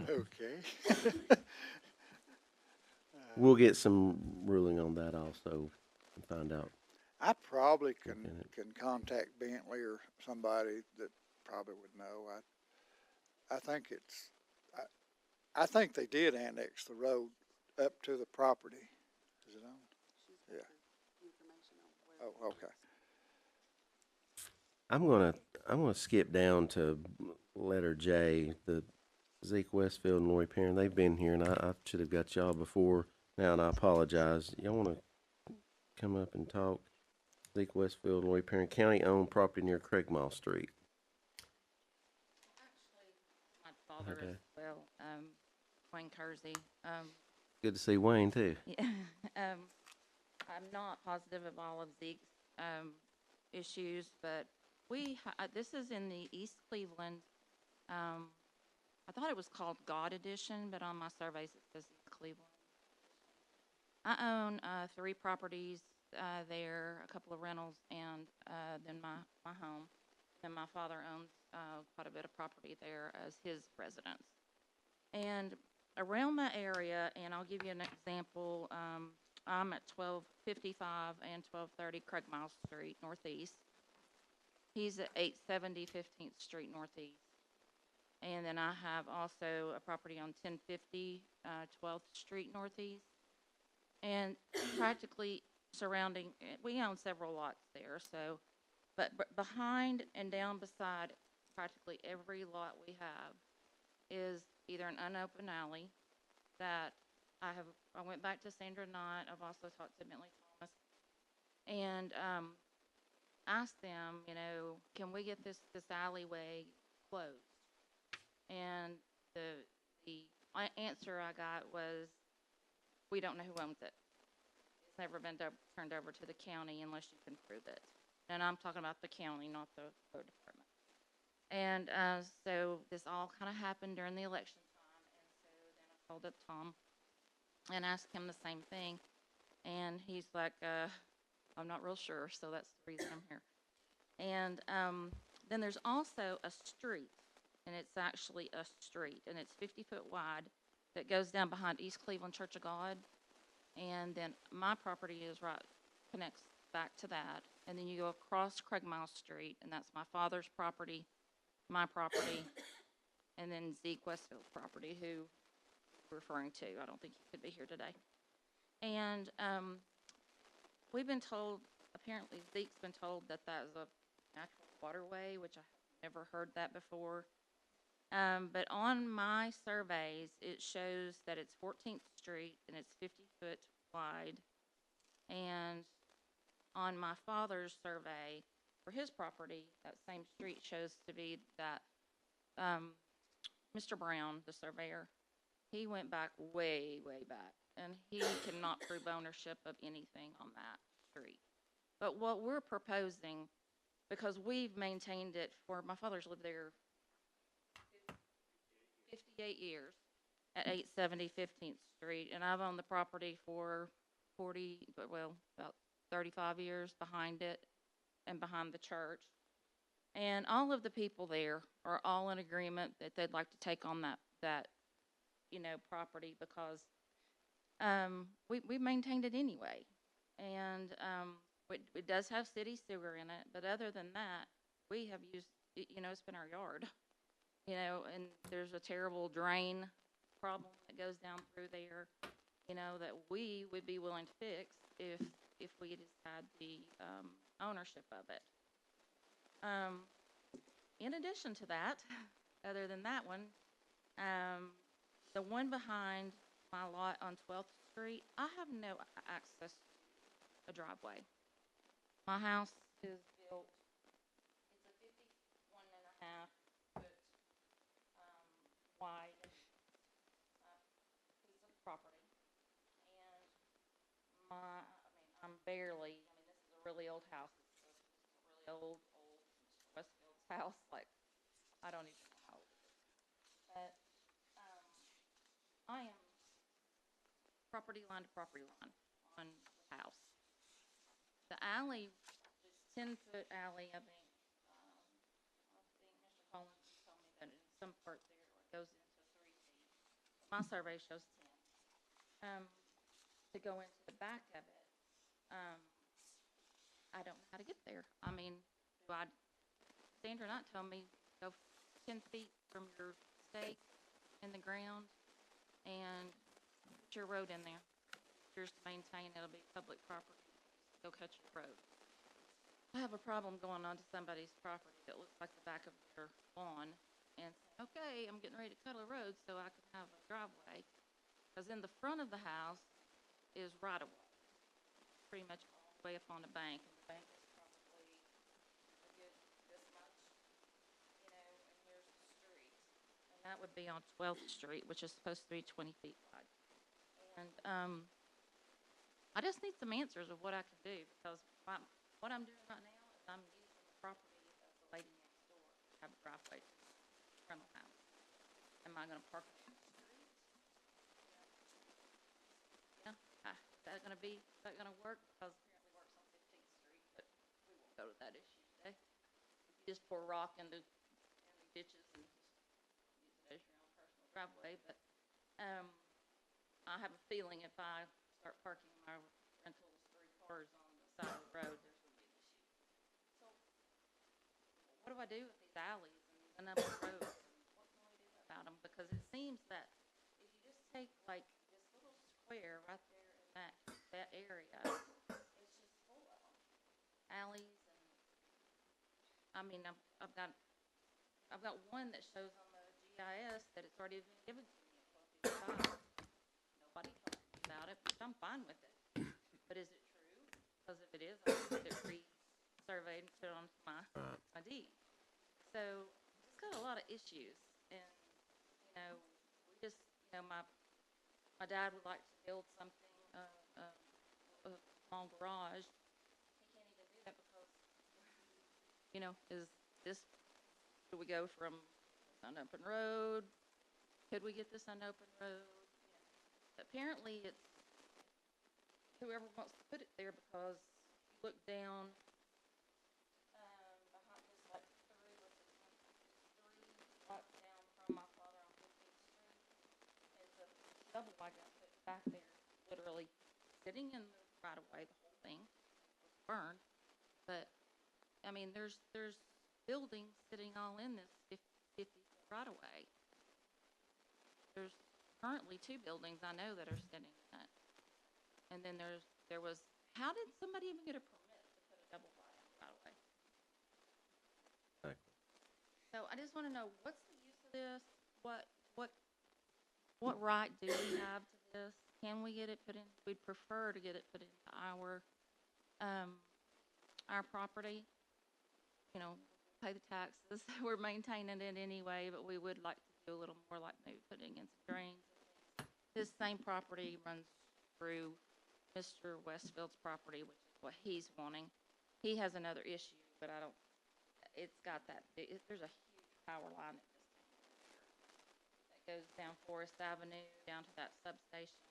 Okay. We'll get some ruling on that also and find out. I probably Lieutenant. can contact Bentley or somebody that probably would know. I think it's, I think they did annex the road up to the property. Is it on? She's got Yeah. the information on where. Oh, okay. I'm gonna skip down to letter J, the Zeke Westfield and Lori Perrin. They've been here, and I should have got y'all before now, and I apologize. Y'all want to come up and talk? Zeke Westfield and Lori Perrin, county-owned property near Craigmiles Street. My father Okay. as well, Wayne Kersey. Good to see Wayne too. Yeah, I'm not positive of all of Zeke's, issues, but this is in the East Cleveland, I thought it was called God Edition, but on my surveys it says East Cleveland. I own, 3 properties, there, a couple of rentals, and, then my home. And my father owns, quite a bit of property there as his residence. And around my area, and I'll give you an example, I'm at 1255 and 1230 Craigmiles Street Northeast. He's at 870 15th Street Northeast. And then I have also a property on 1050 12th Street Northeast. And practically surrounding, we own several lots there, so, but behind and down beside practically every lot we have is either an unopened alley that I went back to Sandra Knott. I've also talked to Bentley Thomas and asked them, you know, can we get this alleyway closed? And the answer I got was, we don't know who owns it. It's never been turned over to the county unless you can prove it. And I'm talking about the county, not the road department. And so this all kind of happened during the election time. And so then I called up Tom and asked him the same thing. And he's like, I'm not real sure, so that's the reason I'm here. And then there's also a street, and it's actually a street, and it's 50 foot wide that goes down behind East Cleveland Church of God. And then my property is connects back to that. And then you go across Craigmiles Street, and that's my father's property, my property, and then Zeke Westfield's property, who we're referring to. I don't think he could be here today. And we've been told, apparently Zeke's been told that that is a natural waterway, which I've never heard that before. But on my surveys, it shows that it's 14th Street and it's 50 foot wide. And on my father's survey for his property, that same street shows to be that Mr. Brown, the surveyor, he went back way, way back. And he cannot prove ownership of anything on that street. But what we're proposing, because we've maintained it for, my father's lived there 58 years at 870 15th Street, and I've owned the property for about 35 years behind it and behind the church. And all of the people there are all in agreement that they'd like to take on that property because we maintained it anyway. And it does have city sewer in it, but other than that, we have used, it's been our yard. And there's a terrible drain problem that goes down through there, that we would be willing to fix if we just had the ownership of it. In addition to that, other than that one, the one behind my lot on 12th Street, I have no access to a driveway. My house is built, it's a 51.5 foot wide piece of property. And this is a really old house. It's a really old Westfield's house. Like, I don't even know how old it is. But I am property line to property line on the house. The alley is 10-foot alley, I think. I think Mr. Collins told me that in some part there it goes into 3 feet. My survey shows 10. To go into the back of it, I don't know how to get there. I mean, Sandra not tell me go 10 feet from your stake in the ground and put your road in there. Yours to maintain, it'll be public property. Go cut your road. I have a problem going onto somebody's property that looks like the back of their lawn and say, okay, I'm getting ready to cut a road so I can have a driveway. Because in the front of the house is right of way, pretty much all the way up on the bank. And the bank is probably a good this much, and here's the street. And that would be on 12th Street, which is supposed to be 20 feet wide. And I just need some answers of what I can do because what I'm doing right now is I'm using the property of the lady next door to have a driveway to the front of the house. Am I going to park on the street? Is that going to work? Because apparently it works on 15th Street, but we won't go to that issue today. You just pour rock into ditches and just use it as your own personal driveway. But I have a feeling if I start parking my rentals 3 cars on the side of the road, there's going to be an issue. So what do I do with these alleys and these unnumbered roads? And what can we do about them? Because it seems that if you just take like this little square right there in that area, it's just full of them. Alleys and I've got one that shows on the GIS that it's already been given to me at 12:55. Nobody told me about it, but I'm fine with it. But is it true? Because if it is, I can get it re-surveyed and put it onto my deed. So it's got a lot of issues, and we just my dad would like to build something, a small garage. He can't even do that because do we go from unopened road? Could we get this unopened road? Apparently it's whoever wants to put it there because you look down behind this like 3 blocks down from my father on 15th Street is a double I got put back there, literally sitting in the right of way. The whole thing was burned, but there's buildings sitting all in this 50-foot right of way. There's currently 2 buildings I know that are sitting in it. And then there was, how did somebody even get a permit to put a double wide on the right of way? Exactly. So I just want to know, what's the use of this? What right do we have to this? Can we get it put in? We'd prefer to get it put into our property. Pay the taxes. We're maintaining it anyway, but we would like to do a little more, like maybe putting in some drains. This same property runs through Mr. Westfield's property, which is what he's wanting. He has another issue, but it's got that big, there's a huge power line that just that goes down Forest Avenue, down to that substation.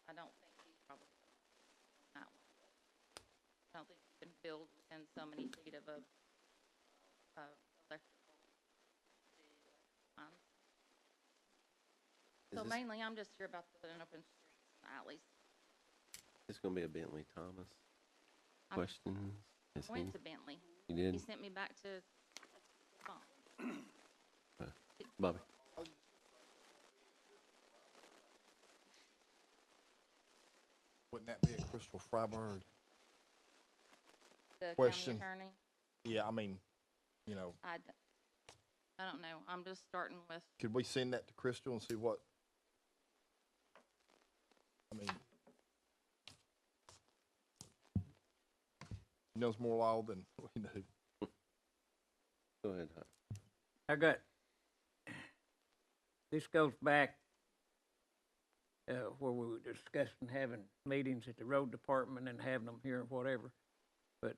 I don't think he's probably going to build within so many feet of a, electrical, lines. Is So this- mainly, I'm just here about the open streets and alleys. It's gonna be a Bentley Thomas I question. Is went he- to Bentley. You He did? sent me back to phone. Bobby? Wouldn't that be a Crystal Freiberg? The county Question. attorney. Yeah, I mean, you know, I don't know. I'm just starting with, could we send that to Crystal and see what? I mean, he knows more law than we do. Go ahead, Huck. I got, this goes back, where we were discussing having meetings at the road department and having them here and whatever. But,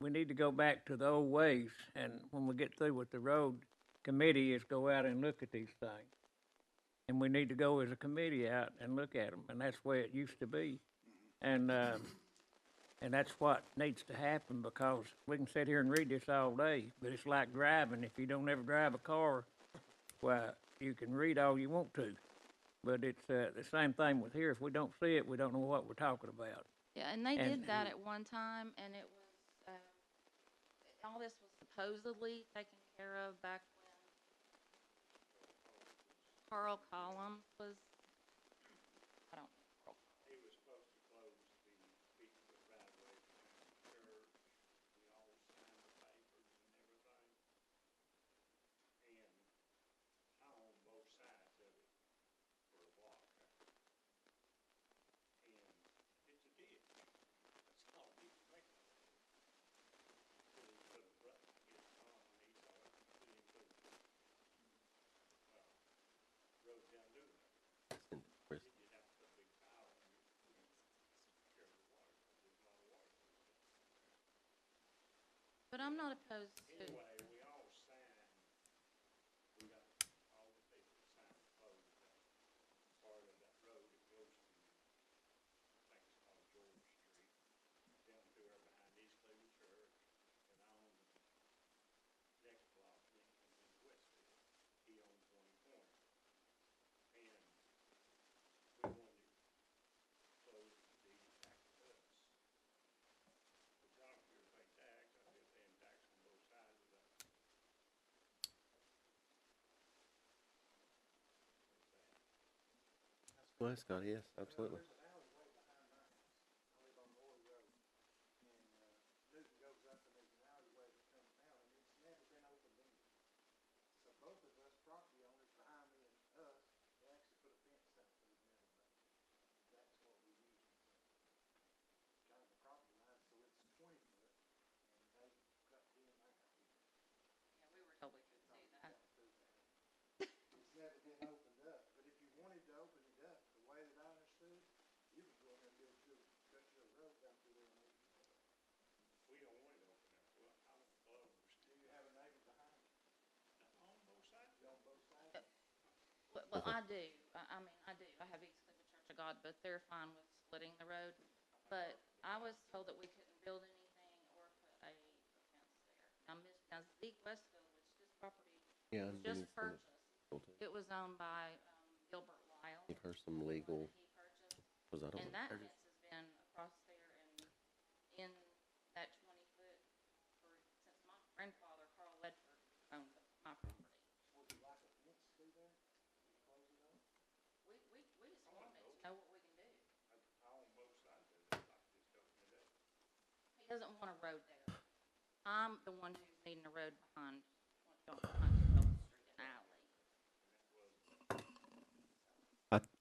we need to go back to the old ways, and when we get through with the road committee is go out and look at these things. And we need to go as a committee out and look at them, and that's the way it used to be. And that's what needs to happen, because we can sit here and read this all day, but it's like driving. If you don't ever drive a car, well, you can read all you want to. But it's the same thing with here. If we don't see it, we don't know what we're talking about. yeah, and they And- did that at one time, and it was, all this was supposedly taken care of back when Carl Collins was, I don't know. Carl Collins. He was supposed to close the 50-foot right of way between the church, we all signed the papers and everything. And I own both sides of it for a block. And it's a ditch. That's all he can make of it. So he put a road, it's on, he thought, he put a road down to it. Send it to Chris. You'd have to put a big tile on it, carry the water, 'cause there's a lot of water. But I'm not opposed to, Anyway, we all signed, we got all the people to sign to close that part of that road that goes from, I think it's called George Street, down through there behind East Cleveland Church, and I own the next block, then it comes into Westfield. He owns one corner. And we wanted to close the deed back to us. The property pay tax, I've been paying tax on both sides of that. Go ahead, Scott. Yes, absolutely. yeah, we were told we couldn't do that. It's never been opened up, but if you wanted to open it up, the way that I understood, you could go in there and cut your road down through there and open it up. We don't want it open up, well, I want closed. Do you have a neighbor behind you? On both sides. You on both sides? Well, I do. I mean, I do. I have East Cleveland Church of God, but they're fine with splitting the road. But I was told that we couldn't build anything or put a fence there. Now Zeke Westfield, which this property Yeah, was and just Denise sent purchased, it was owned by Gilbert Lyle. Give her some legal, He purchased, was I don't and know. that fence has been across there and in that 20-foot for, since my grandfather, Carl Ledford, owned my property. Would you like a fence through there? You close it up? We just wanted to know what we can do. I own both sides of it, like just open it up. He doesn't want a road there. I'm the one who's needing a road behind 12th Street and alley.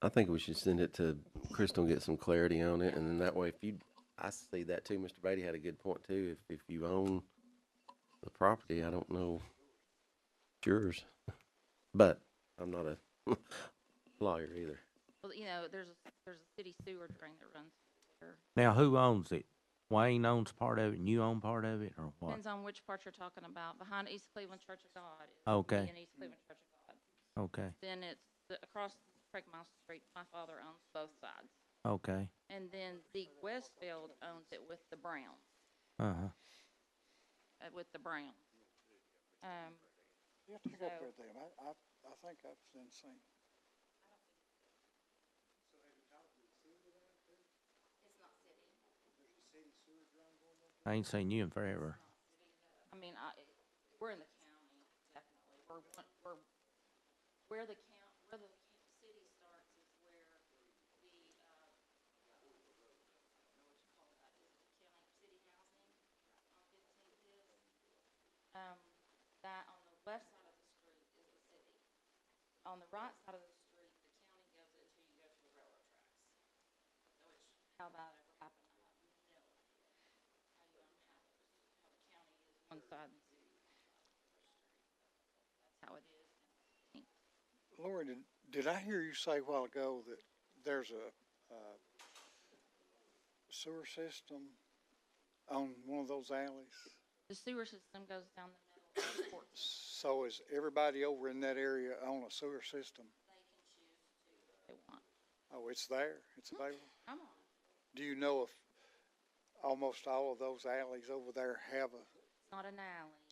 I think we should send it to Crystal and get some clarity on it, and then that way, if you, I see that too, Mr. Beatty had a good point too, if you own the property, I don't know, it's yours, but I'm not a lawyer either. Well, you know, there's a city sewer drain that runs there. Now, who owns it? Wayne owns part of it and you own part of it, or what? Depends on which part you're talking about. Behind East Cleveland Church of God is Okay. me and East Cleveland Church of God. Okay. Then it's across Craigmiles Street. My father owns both sides. Okay. And then Zeke Westfield owns it with the Browns, Uh-huh. with the Browns. You have to go up So- there with them. I think I've seen. It's not city. I ain't seen you in forever. I mean, we're in the county, definitely. Where the city starts is where the, I don't know what you call that, is it county, city housing on 15th is? That on the left side of the street is the city. On the right side of the street, the county goes until you go to the railroad tracks. Which, how that ever happened, I have no idea. How the county is one side and the city is one side of the street. That's how it is. Lori, did I hear you say a while ago that there's a sewer system on one of those alleys? The sewer system goes down the middle of Fort. So is everybody over in that area on a sewer system? They can choose to if they want. Oh, it's there. It's available. Come on. Do you know if almost all of those alleys over there have a? It's not an alley.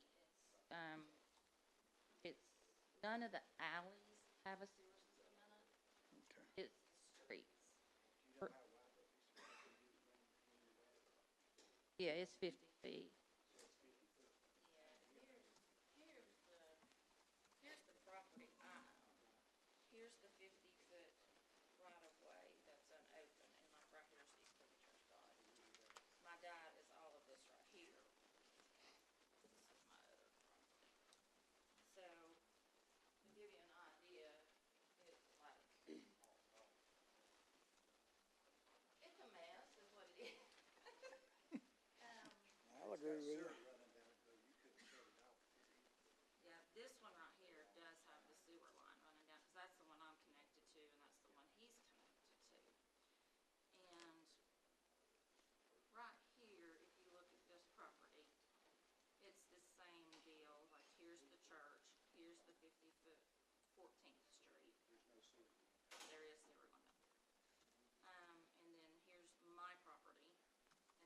It's none of the alleys have a sewer system in it. Okay. It's the streets. Yeah, it's 50 feet. Here's the property I own. Here's the 50-foot right of way that's unopened, and like right here's the expenditures dot. My dad is all of this right here. This is my other property. So, to give you an idea, it's like, it's a mess is what it is. I'll agree with you. Yeah, this one right here does have the sewer line running down, because that's the one I'm connected to, and that's the one he's connected to. And right here, if you look at this property, it's the same deal. Like, here's the church, here's the 50-foot 14th Street. There is sewer line. And then here's my property,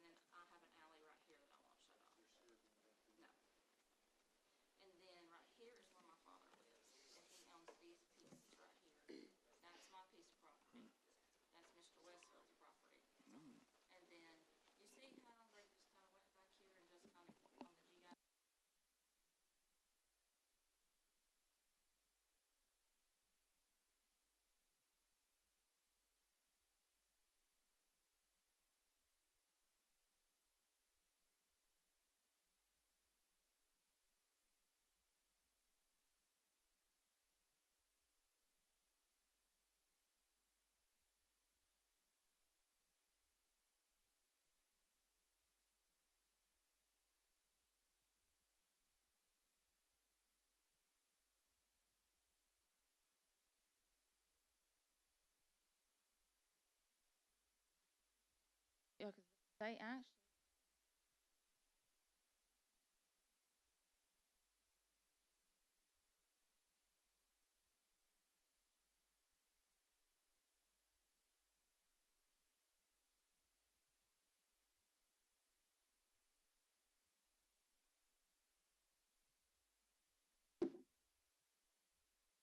and then I have an alley right here that I won't shut off. No. And then right here is where my father lives, and he owns these pieces right here. That's my piece of property. That's Mr. Westfield's property. And then, you see how they just kind of went back here and just kind of on the GI? Yeah, because they actually.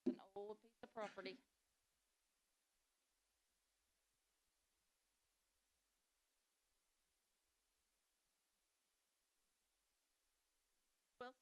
An old piece of property. Well,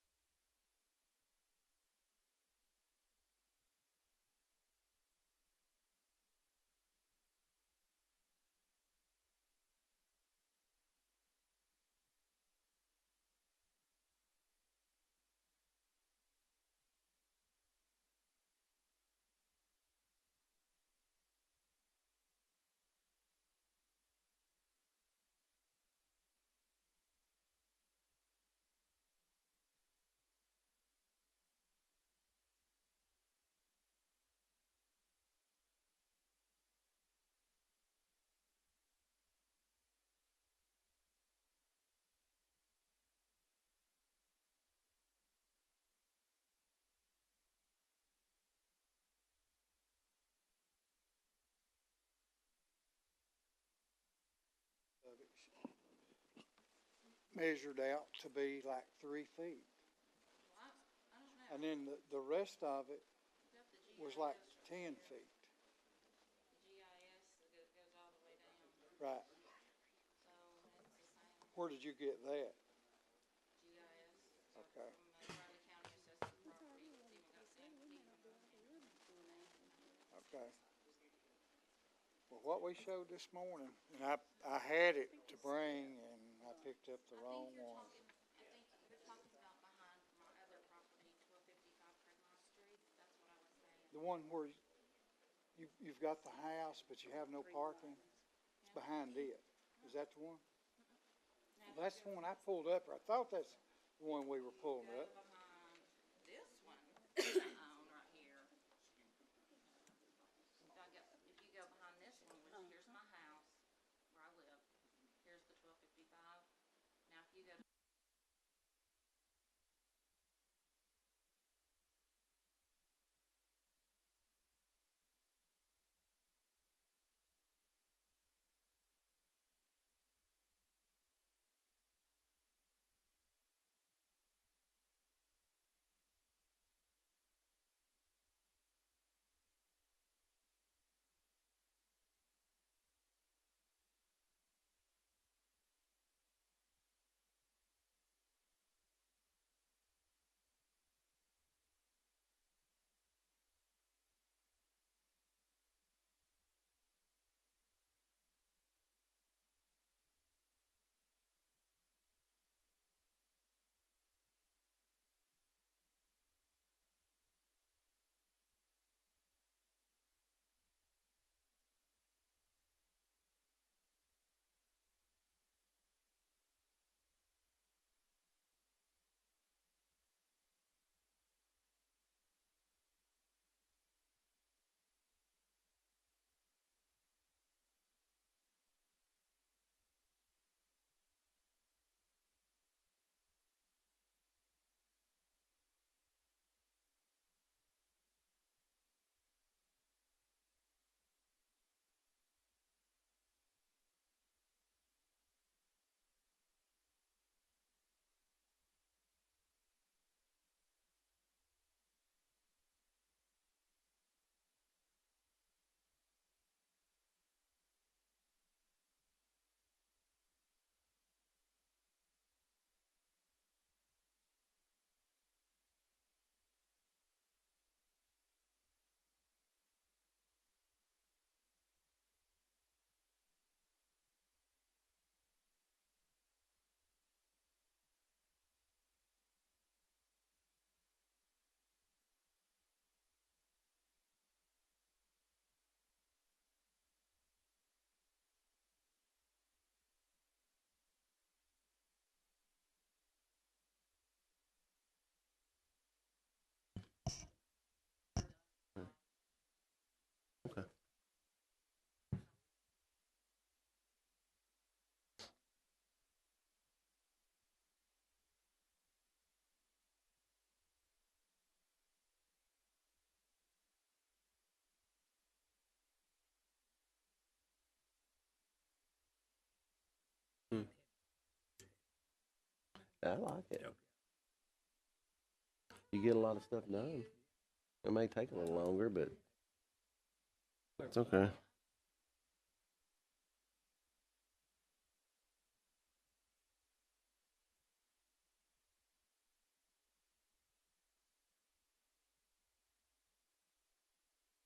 measured out to be like 3 feet. And then the rest of it was like 10 feet. Right. Where did you get that? Okay. Okay. Well, what we showed this morning, and I had it to bring, and I picked up the wrong one. I think you're talking about behind my other property, 1255 Craigmiles Street. That's what I was saying. The one where you've got the house, but you have no parking. It's behind it. Is that the one? Well, that's the one I pulled up. I thought that's the one we were pulling up. Behind this one, I own right here. If you go behind this one, which here's my house where I live. Here's the 1255. Now, if you go to Okay. Hmm. I like it. You get a lot of stuff done. It may take a little longer, but it's okay.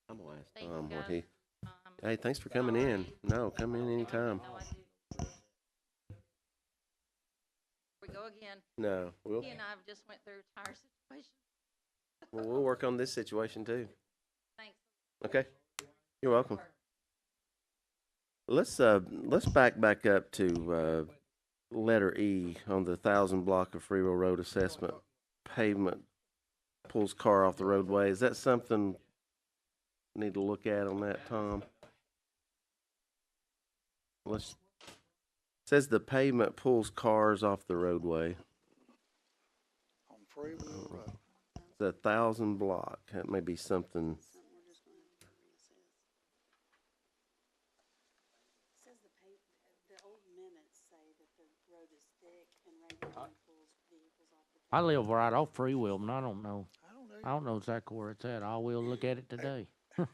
I'm gonna ask Thanks, Tom what guys. he. Hey, thanks for coming in. No, come in anytime. No, I do. We go again. No, He and I have just went through tire situation. we'll work on this situation too. Thanks. Okay, you're welcome. Let's back up to letter E on the 1,000 block of Freewill Road assessment. Pavement pulls car off the roadway. Is that something we need to look at on that, Tom? Let's. Says the pavement pulls cars off the roadway. On Freewill Road. It's 1,000 block. That may be something. Says the old minutes say that the road is thick and I live right off Freewill, and I don't know. I don't know. Exactly where it's at. I will look at it today. Hey,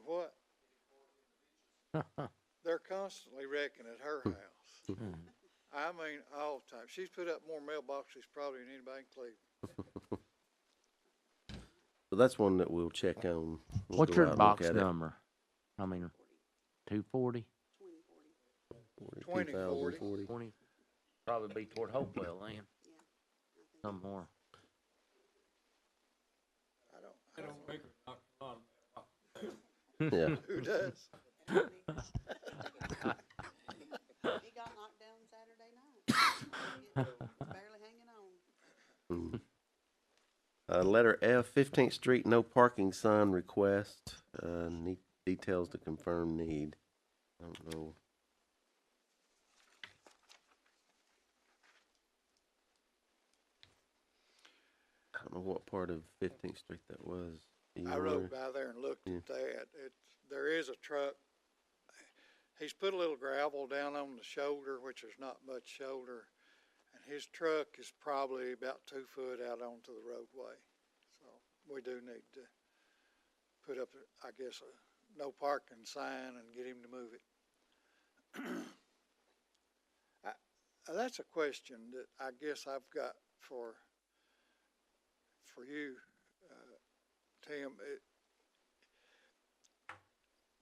what? They're constantly wrecking at her house. I mean, all the time. She's put up more mailboxes probably than anybody in Cleveland. So that's one that we'll check on. We'll What's go your out and box look at it. number? I mean, 240? 2040. 20? Probably be toward Hopewell then. Some more. I don't Yeah. who does. He got knocked down Saturday night. Barely hanging on. Letter F, 15th Street, no parking sign request. Need details to confirm need. I don't know. I don't know what part of 15th Street that was. Do you I know rode where? by there and looked Yeah. at that. There is a truck. He's put a little gravel down on the shoulder, which is not much shoulder. And his truck is probably about 2 foot out onto the roadway. So we do need to put up, I guess, a no parking sign and get him to move it. That's a question that I guess I've got for you, Tim.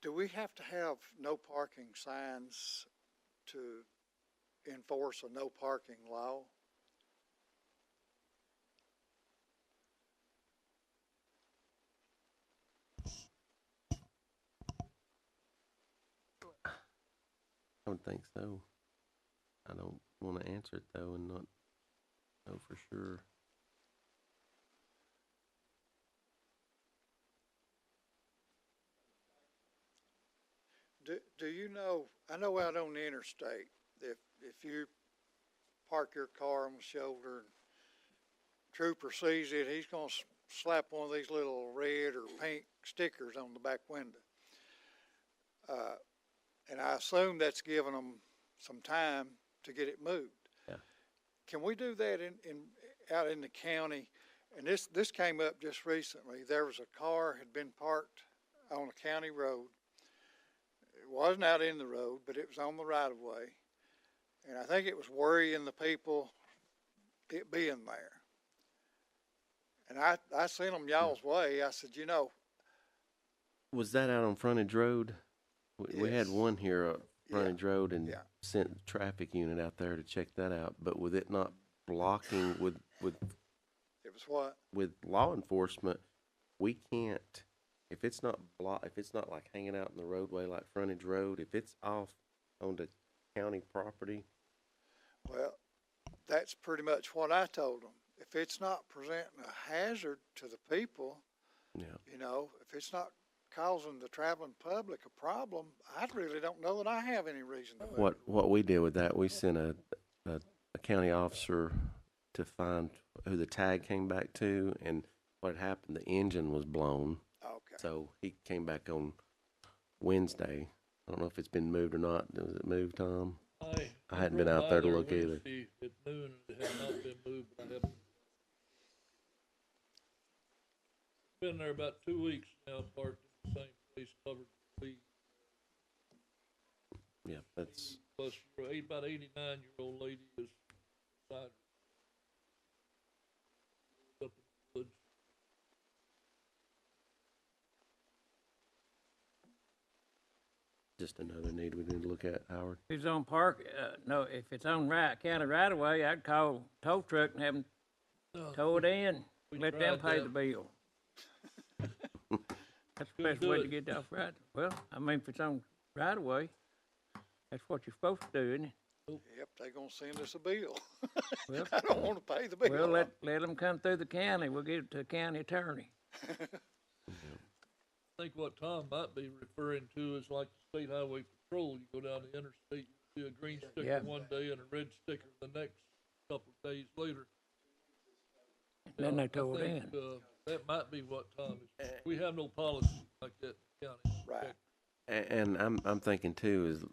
Do we have to have no parking signs to enforce a no parking law? I would think so. I don't want to answer it though and not know for sure. Do you know, I know out on the interstate, if you park your car on the shoulder and trooper sees it, he's gonna slap one of these little red or pink stickers on the back window. And I assume that's giving them some time to get it moved. Yeah. Can we do that out in the county? And this came up just recently. There was a car had been parked on a county road. It wasn't out in the road, but it was on the right of way. And I think it was worrying the people it being there. And I sent them y'all's way. I said, you know. Was that out on Frontage Road? We had Yes. one here up Frontage Road and Yeah. sent the traffic unit out there to check that out. But with it not blocking with It was what? with law enforcement, we can't, if it's not like hanging out in the roadway like Frontage Road, if it's off on the county property. Well, that's pretty much what I told them. If it's not presenting a hazard to the people, Yeah. you know, if it's not causing the traveling public a problem, I really don't know that I have any reason to move. What we did with that, we sent a county officer to find who the tag came back to, and what had happened, the engine was blown. Okay. So he came back on Wednesday. I don't know if it's been moved or not. Was it moved, Tom? I hadn't been drove out by there to look either. Wednesday at noon, and it had not been moved. I haven't been there about 2 weeks now, parked in the same place, covered with leaves. Yeah, that's Plus, about 89-year-old lady is beside her. Up in the woods. just another need we need to look at, Howard. If it's on no, if it's on county right of way, I'd call tow truck and have them tow it in, We let them tried pay that. the bill. That's the Couldn't best do way to it. get off right. Well, I mean, if it's on right of way, that's what you're supposed to do, isn't it? Yep, they gonna send us a bill. Well, I don't wanna pay the bill. well, let them come through the county. We'll get it to the county attorney. I think what Tom might be referring to is like the state highway patrol. You go down the interstate, you see a green sticker Yeah. one day and a red sticker the next couple of days later. Then they I tow it think, in. that might be what Tom is. We have no policy like that in the county. Right. And I'm thinking too is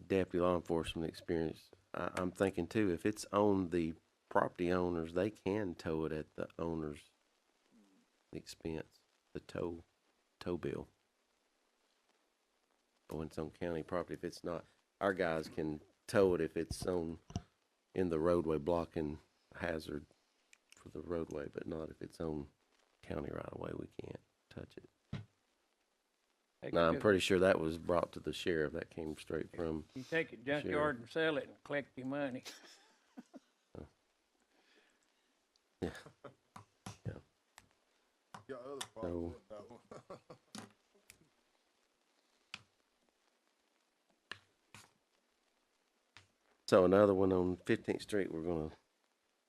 deputy law enforcement experience. I'm thinking too, if it's on the property owners, they can tow it at the owner's expense, the tow bill. But when it's on county property, if it's not, our guys can tow it if it's in the roadway blocking hazard for the roadway, but not if it's on county right away. We can't touch it. They No, could I'm just- pretty sure that was brought to the sheriff. That came straight from. You take it junkyard and sell it and collect your money. Yeah. Got other problems with that one. So another one on 15th Street, we're gonna,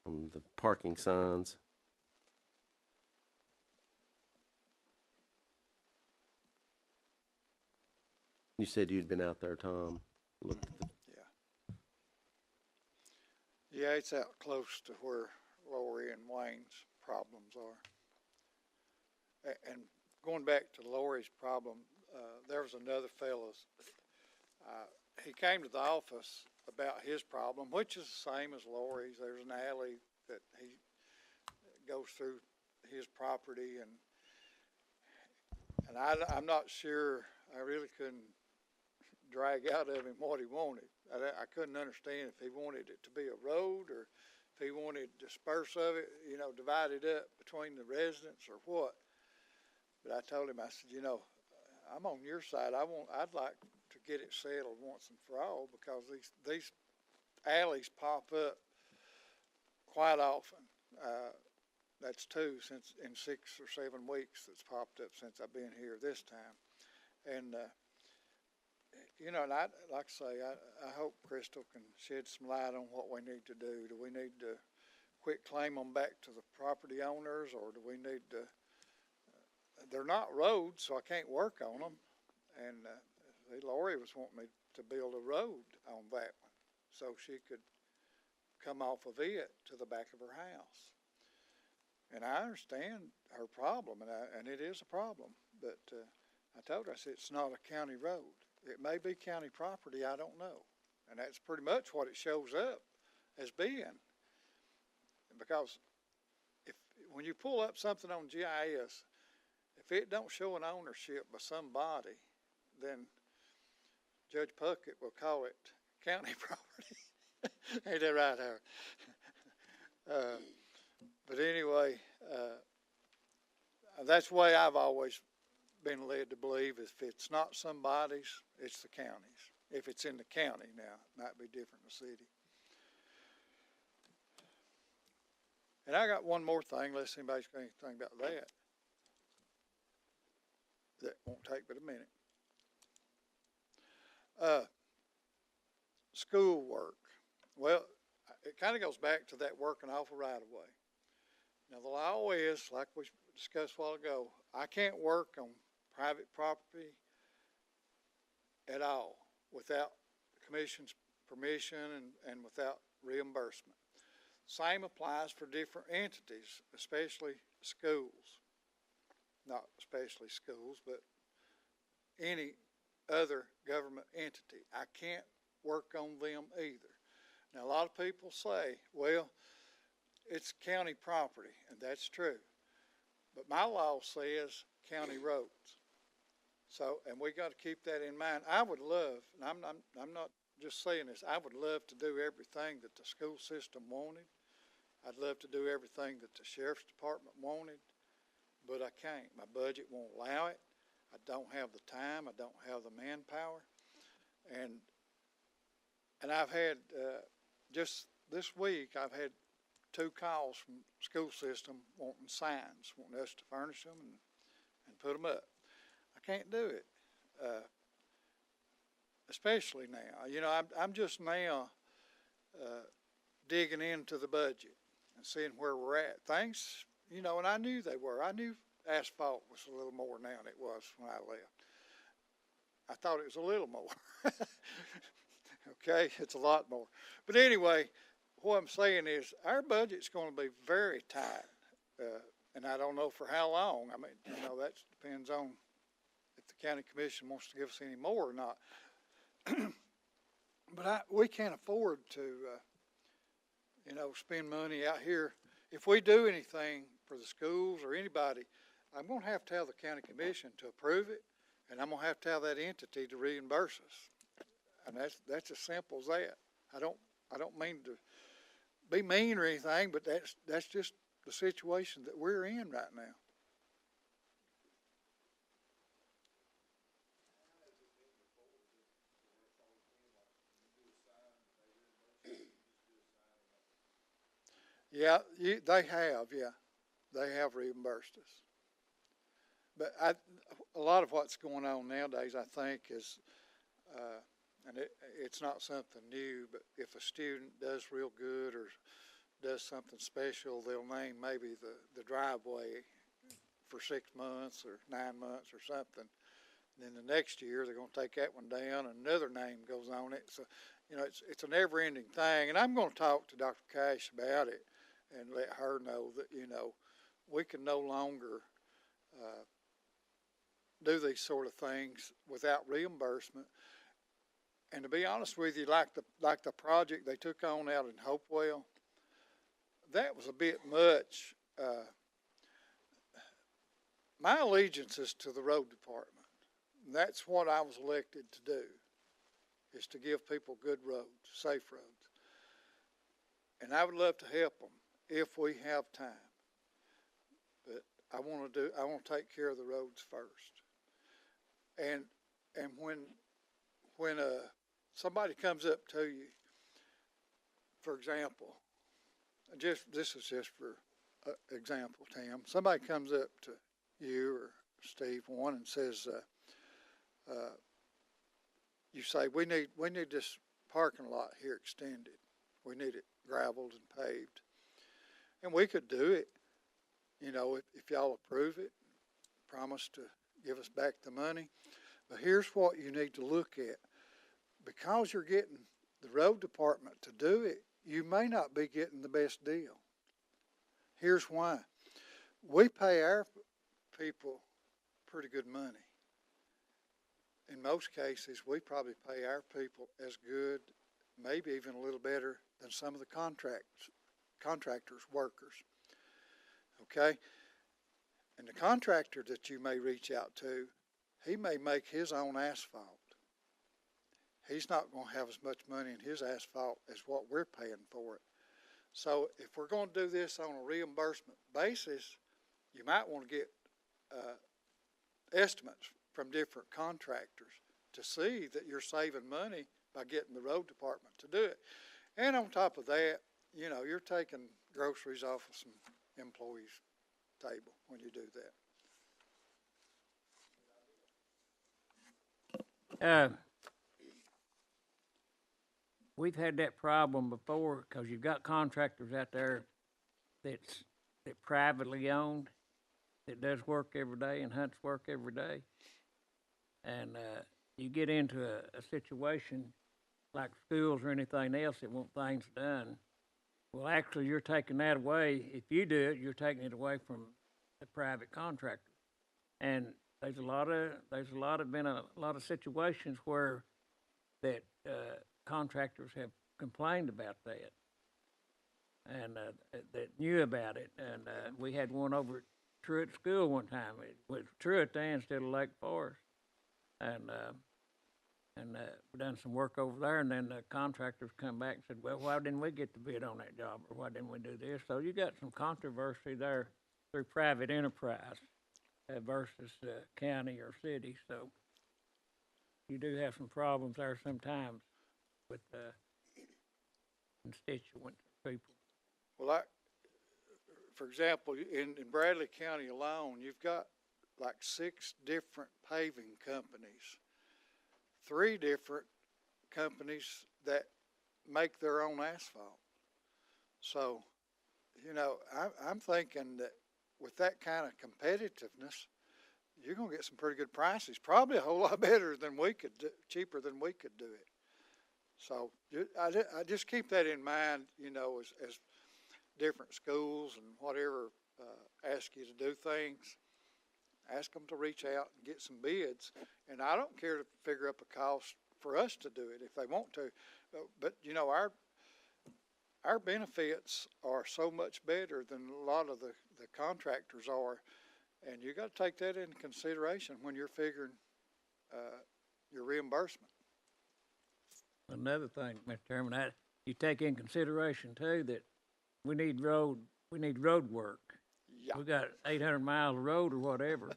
on the parking signs. You said you'd been out there, Tom. Looked at the, Yeah, it's out close to where Lori and Wayne's problems are. And going back to Lori's problem, there was another fella's, he came to the office about his problem, which is the same as Lori's. There's an alley that he goes through his property, and I'm not sure, I really couldn't drag out of him what he wanted. I couldn't understand if he wanted it to be a road or if he wanted to disperse of it, you know, divided up between the residents or what. But I told him, I said, you know, I'm on your side. I'd like to get it settled once and for all, because these alleys pop up quite often. That's two since in 6 or 7 weeks that's popped up since I've been here this time. And, you know, and like I say, I hope Crystal can shed some light on what we need to do. Do we need to quit claim them back to the property owners, or do we need to, they're not roads, so I can't work on them. And Lori was wanting me to build a road on that one so she could come off of it to the back of her house. And I understand her problem, and it is a problem, but I told her, I said, it's not a county road. It may be county property, I don't know. And that's pretty much what it shows up as being. Because when you pull up something on GIS, if it don't show an ownership by somebody, then Judge Puckett will call it county property. Ain't that right, Howard? But anyway, that's the way I've always been led to believe. If it's not somebody's, it's the county's. If it's in the county now, it might be different in the city. And I got one more thing, unless anybody's got anything about that. That won't take but a minute. School work. Well, it kind of goes back to that working off a right of way. Now the law is, like we discussed a while ago, I can't work on private property at all without the commission's permission and without reimbursement. Same applies for different entities, especially schools. Not especially schools, but any other government entity. I can't work on them either. Now, a lot of people say, well, it's county property, and that's true. But my law says county roads. So, and we got to keep that in mind. I would love, and I'm not just saying this, I would love to do everything that the school system wanted. I'd love to do everything that the sheriff's department wanted, but I can't. My budget won't allow it. I don't have the time. I don't have the manpower. And I've had, just this week, I've had 2 calls from school system wanting signs, wanting us to furnish them and put them up. I can't do it, especially now. You know, I'm just now digging into the budget and seeing where we're at. Things, you know, and I knew they were. I knew asphalt was a little more now than it was when I left. I thought it was a little more. Okay, it's a lot more. But anyway, what I'm saying is our budget's going to be very tight, and I don't know for how long. I mean, you know, that depends on if the county commission wants to give us any more or not. But we can't afford to, spend money out here. If we do anything for the schools or anybody, I'm gonna have to have the county commission to approve it, and I'm gonna have to have that entity to reimburse us. And that's as simple as that. I don't mean to be mean or anything, but that's just the situation that we're in right now. Yeah, they have reimbursed us. But a lot of what's going on nowadays, I think, is, and it's not something new, but if a student does real good or does something special, they'll name maybe the driveway for 6 months or 9 months or something. And then the next year, they're going to take that one down and another name goes on it. So, it's a never-ending thing. And I'm going to talk to Dr. Cash about it and let her know that, we can no longer do these sort of things without reimbursement. And to be honest with you, like the project they took on out in Hopewell, that was a bit much. My allegiance is to the road department. And that's what I was elected to do, is to give people good roads, safe roads. And I would love to help them if we have time. But I want to take care of the roads first. And when somebody comes up to you, for example, this is just for example, Tim. Somebody comes up to you or Steve one and says, you say, we need this parking lot here extended. We need it gravelled and paved. And we could do it, if y'all approve it, promise to give us back the money. But here's what you need to look at. Because you're getting the road department to do it, you may not be getting the best deal. Here's why. We pay our people pretty good money. In most cases, we probably pay our people as good, maybe even a little better than some of the contractors' workers. Okay? And the contractor that you may reach out to, he may make his own asphalt. He's not going to have as much money in his asphalt as what we're paying for it. So if we're going to do this on a reimbursement basis, you might want to get estimates from different contractors to see that you're saving money by getting the road department to do it. And on top of that, you're taking groceries off of some employees' table when you do that. We've had that problem before because you've got contractors out there that privately owned, that does work every day and hunts work every day. And you get into a situation like schools or anything else that want things done. Well, actually, you're taking that away. If you do it, you're taking it away from the private contractor. And there's been a lot of situations where that contractors have complained about that and that knew about it. And we had one over at Truett School one time. It was Truett there instead of Lake Forest. And we done some work over there, and then the contractors come back and said, well, why didn't we get the bid on that job, or why didn't we do this? So you got some controversy there through private enterprise versus county or city. So you do have some problems there sometimes with constituents, people. Well, for example, in Bradley County alone, you've got like 6 different paving companies, 3 different companies that make their own asphalt. So, I'm thinking that with that kind of competitiveness, you're going to get some pretty good prices, probably a whole lot better than we could do, cheaper than we could do it. So I just keep that in mind, as different schools and whatever ask you to do things. Ask them to reach out and get some bids. And I don't care to figure up a cost for us to do it if they want to. But you know, our benefits are so much better than a lot of the contractors are. And you gotta take that into consideration when you're figuring, your reimbursement. Another thing, Mr. Chairman, that you take in consideration too, that we need road work. Yeah. We got 800 miles of road or whatever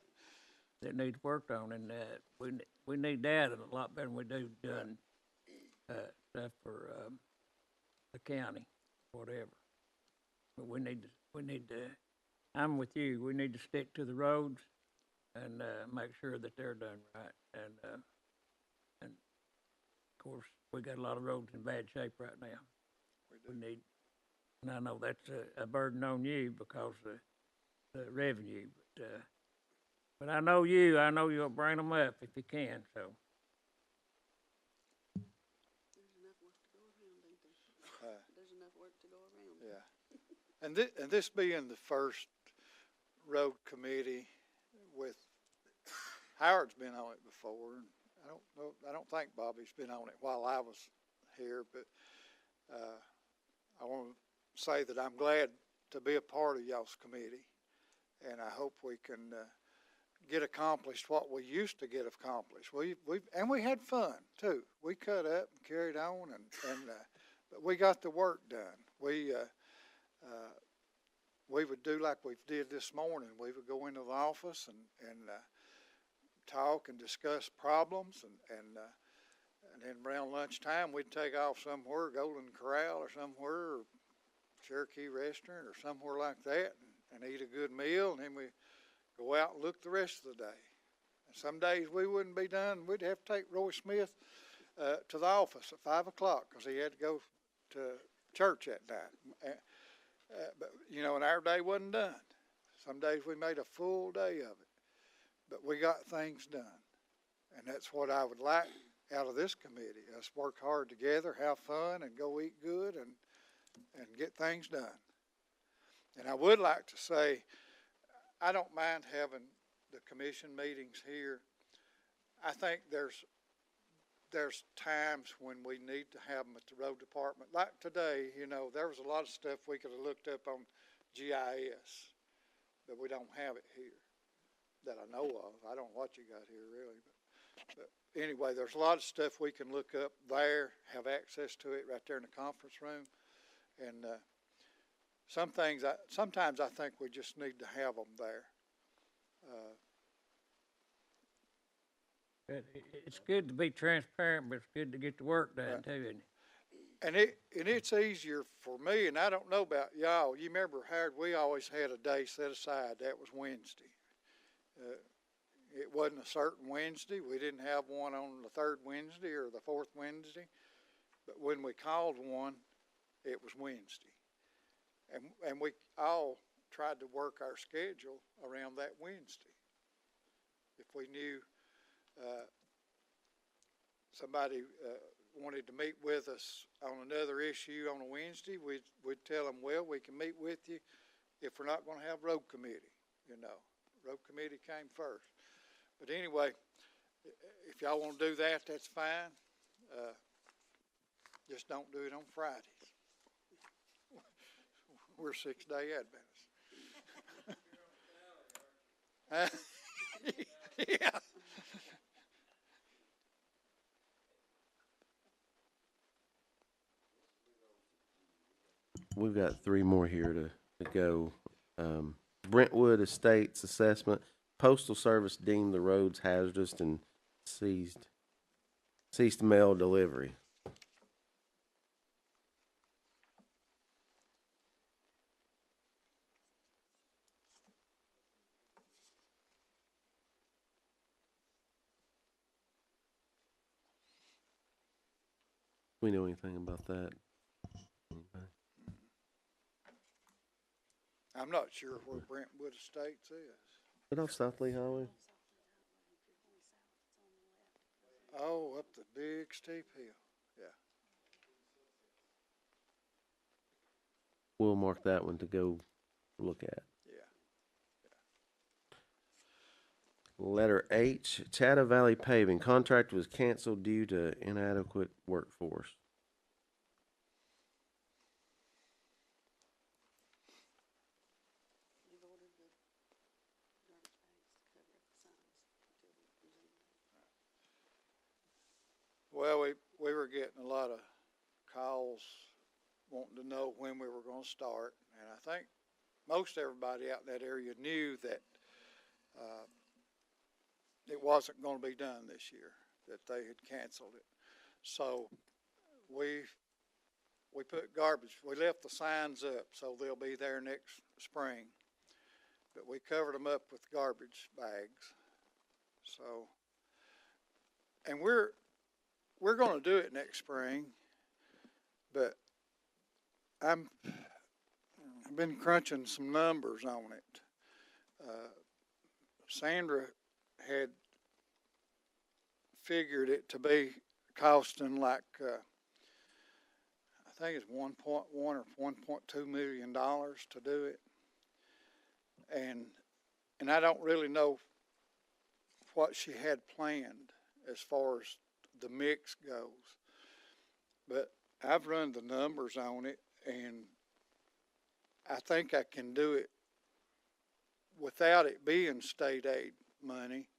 that needs worked on, and we need that a lot better than we do done stuff for the county, whatever. But we need to. I'm with you. We need to stick to the roads and make sure that they're done right. And of course, we got a lot of roads in bad shape right now. We need, and I know that's a burden on you because of the revenue, but I know you. I know you'll bring them up if you can. So. There's enough work to go around, ain't there? There's enough work to go around. Yeah. And this being the first road committee with, Howard's been on it before. And I don't think Bobby's been on it while I was here, but, I want to say that I'm glad to be a part of y'all's committee. And I hope we can, get accomplished what we used to get accomplished. And we had fun too. We cut up and carried on but we got the work done. We would do like we did this morning. We would go into the office and talk and discuss problems and then around lunchtime we'd take off somewhere, Golden Corral or somewhere, or Cherokee Restaurant or somewhere like that and eat a good meal, and then we go out and look the rest of the day. And some days we wouldn't be done. We'd have to take Roy Smith to the office at 5 o'clock because he had to go to church that night. But, you know, and our day wasn't done. Some days we made a full day of it. But we got things done. And that's what I would like out of this committee. Us work hard together, have fun, and go eat good and get things done. And I would like to say, I don't mind having the commission meetings here. I think there's times when we need to have them at the road department. Like today, you know, there was a lot of stuff we could have looked up on GIS, but we don't have it here that I know of. I don't know what you got here really, but anyway, there's a lot of stuff we can look up there, have access to it right there in the conference room. And sometimes I think we just need to have them there. It's good to be transparent, but it's good to get the work done too, isn't And it? it's easier for me, and I don't know about y'all. You remember, Howard, we always had a day set aside. That was Wednesday. It wasn't a certain Wednesday. We didn't have one on the third Wednesday or the fourth Wednesday. But when we called one, it was Wednesday. And we all tried to work our schedule around that Wednesday. If we knew somebody wanted to meet with us on another issue on a Wednesday, we'd tell them, well, we can meet with you if we're not going to have road committee. You know, road committee came first. But anyway, if y'all want to do that, that's fine. Just don't do it on Fridays. We're 6-day Adventists. Yeah. We've got 3 more here to go. Brentwood Estates assessment. Postal Service deemed the roads hazardous and ceased mail delivery. We know anything about that? Anybody? I'm not sure where Brentwood Estates is. Is it off South Lee Highway? Oh, up the big steep hill. Yeah. We'll mark that one to go look at. Yeah. Letter H, Chatata Valley Paving. Contract was canceled due to inadequate workforce. Well, we were getting a lot of calls wanting to know when we were gonna start, and I think most everybody out in that area knew that, it wasn't gonna be done this year, that they had canceled it. So we put garbage, we left the signs up, so they'll be there next spring. But we covered them up with garbage bags. So, and we're gonna do it next spring, but I've been crunching some numbers on it. Sandra had figured it to be costing like, I think it's 1.1 or 1.2 million dollars to do it. And I don't really know what she had planned as far as the mix goes. But I've run the numbers on it, and I think I can do it without it being state aid money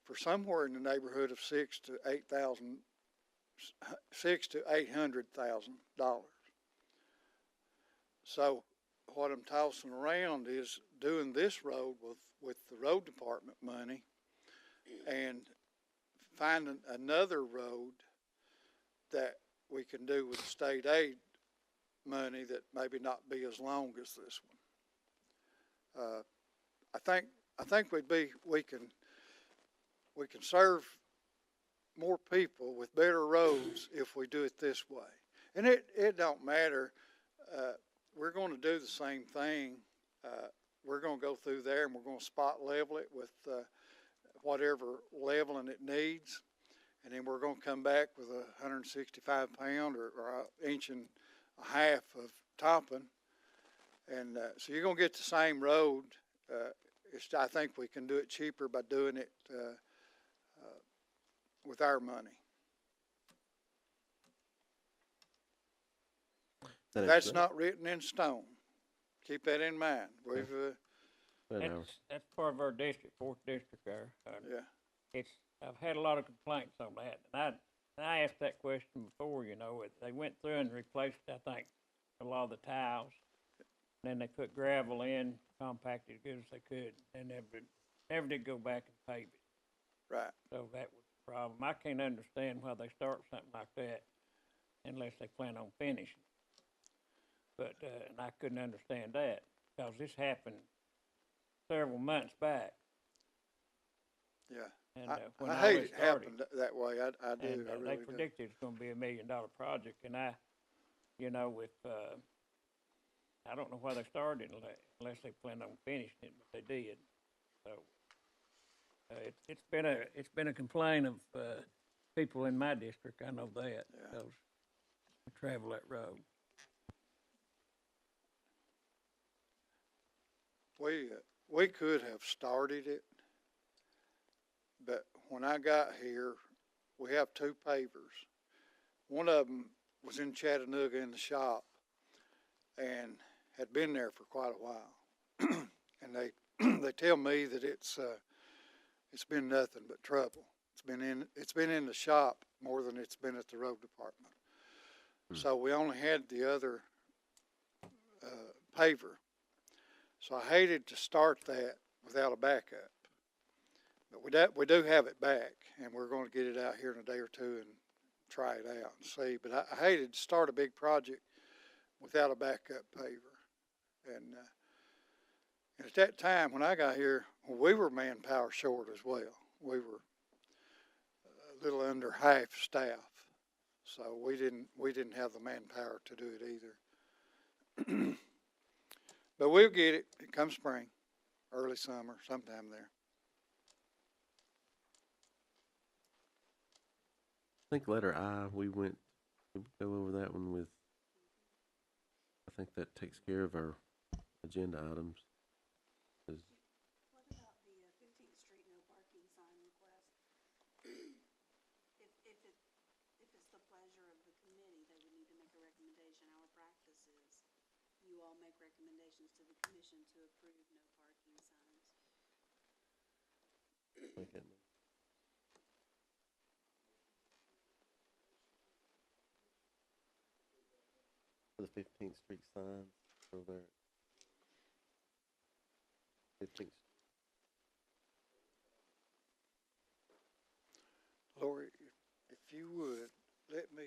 for somewhere in the neighborhood of $600,000 to $800,000. So what I'm tossing around is doing this road with the road department money and finding another road that we can do with state aid money that maybe not be as long as this one. I think we can serve more people with better roads if we do it this way. And it don't matter. We're going to do the same thing. We're going to go through there and we're going to spot level it with whatever leveling it needs. And then we're going to come back with a 165 pound or an inch and a half of topping. And so you're going to get the same road. I think we can do it cheaper by doing it with our money. That's not written in stone. Keep that in mind. We've That's part of our district, fourth district there. yeah. I've had a lot of complaints on that, and I asked that question before. You know, they went through and replaced, I think, a lot of the tiles. And then they put gravel in, compacted as good as they could, and never did go back and pave it. Right. So that was the problem. I can't understand why they start something like that unless they plan on finishing. But and I couldn't understand that because this happened several months back. Yeah. And I when all hate this it started, happened that way. I do. and I really they do. predicted it's going to be $1 million project, and you know, with I don't know why they started unless they planned on finishing it, but they did. So it's been a complaint of people in my district. I know that because I travel that road. We could have started it, but when I got here, we have two pavers. One of them was in Chattanooga in the shop and had been there for quite a while. And they tell me that it's been nothing but trouble. It's been in the shop more than it's been at the road department. So we only had the other paver. So I hated to start that without a backup. But we do have it back, and we're going to get it out here in a day or two and try it out and see. But I hated to start a big project without a backup paver. And at that time, when I got here, we were manpower short as well. We were a little under half staff, so we didn't have the manpower to do it either. But we'll get it. It comes spring, early summer, sometime there. I think letter I, we go over that one with, I think that takes care of our agenda items. What about the 15th Street no parking sign request? If it's the pleasure of the committee, they would need to make a recommendation. Our practice is you all make recommendations to the commission to approve no parking signs. Okay. For the 15th Street signs over there. 15th. Lori, if you would, let me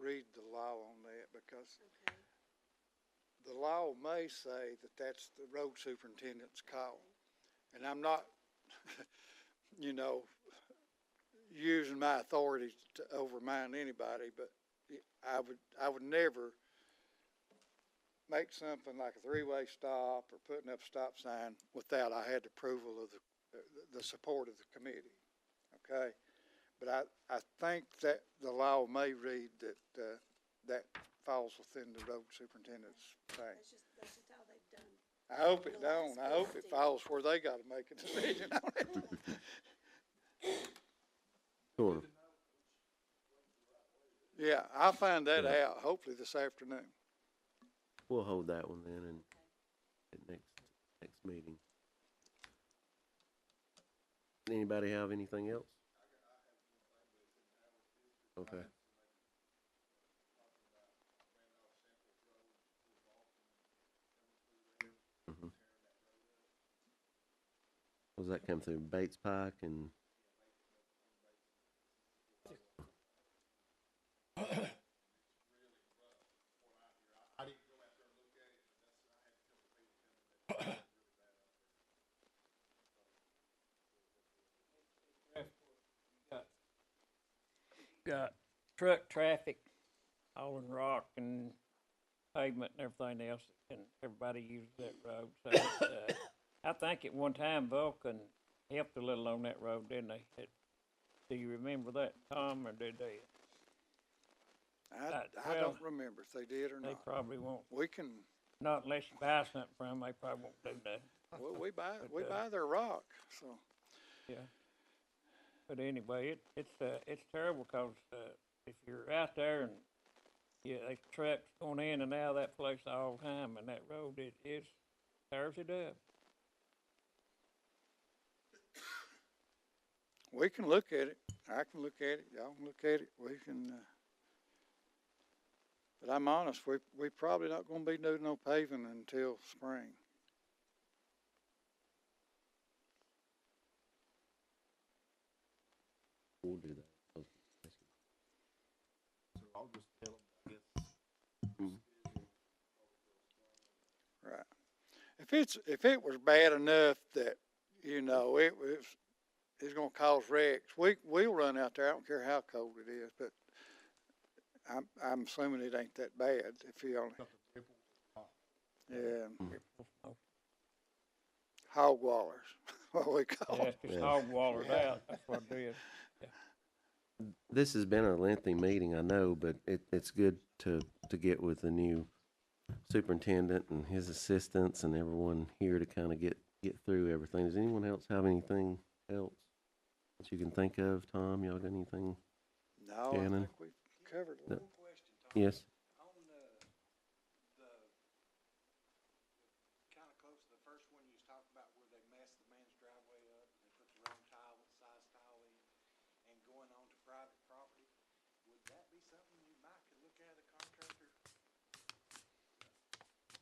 read the law on that, because Okay. the law may say that that's the road superintendent's call. And I'm not, you know, using my authority to overmine anybody, but I would never make something like a three-way stop or putting up a stop sign without I had the approval of the support of the committee, okay? But I think that the law may read that, that falls within the road superintendent's thing. That's just how they've done. I hope it don't. I hope it falls where they gotta make a decision on it. Sure. Yeah, I'll find that out hopefully this afternoon. We'll hold that one then and at next meeting. Anybody have anything else? Okay. Mhm. Was that come through Bates Pike and? Got truck traffic, hauling rock and pavement and everything else, and everybody uses that road. So, I think at one time Vulcan helped a little on that road, didn't they? Do you remember that, Tom, or did they? I Well, don't remember if they did or They not. probably won't. We can, Not unless you buy something from them, they probably won't do that. we buy But, their rock, so. Yeah. But anyway, it's terrible, 'cause, if you're out there and, yeah, there's trucks going in and out of that place all the time, and that road, it tears it up. We can look at it. I can look at it. Y'all can look at it. We can, but I'm honest, we probably not gonna be doing no paving until spring. We'll do that. So I'll just tell them, I guess. Right. If it was bad enough that, you know, it's gonna cause wrecks, we'll run out there. I don't care how cold it is, but I'm assuming it ain't that bad if you only, yeah, hog wallers, what we call Yeah, it. it's just Yeah. hog wallered out, that's what it is. This has been a lengthy meeting, I know, but it's good to get with the new superintendent and his assistants and everyone here to kind of get through everything. Does anyone else have anything else that you can think of? Tom, y'all got anything? No, Shannon? I think we've covered it. No. Yes. On the kind of close to the first one you was talking about where they messed the man's driveway up and they put the wrong tile, size tile in, and going on to private property, would that be something you might could look at a contractor?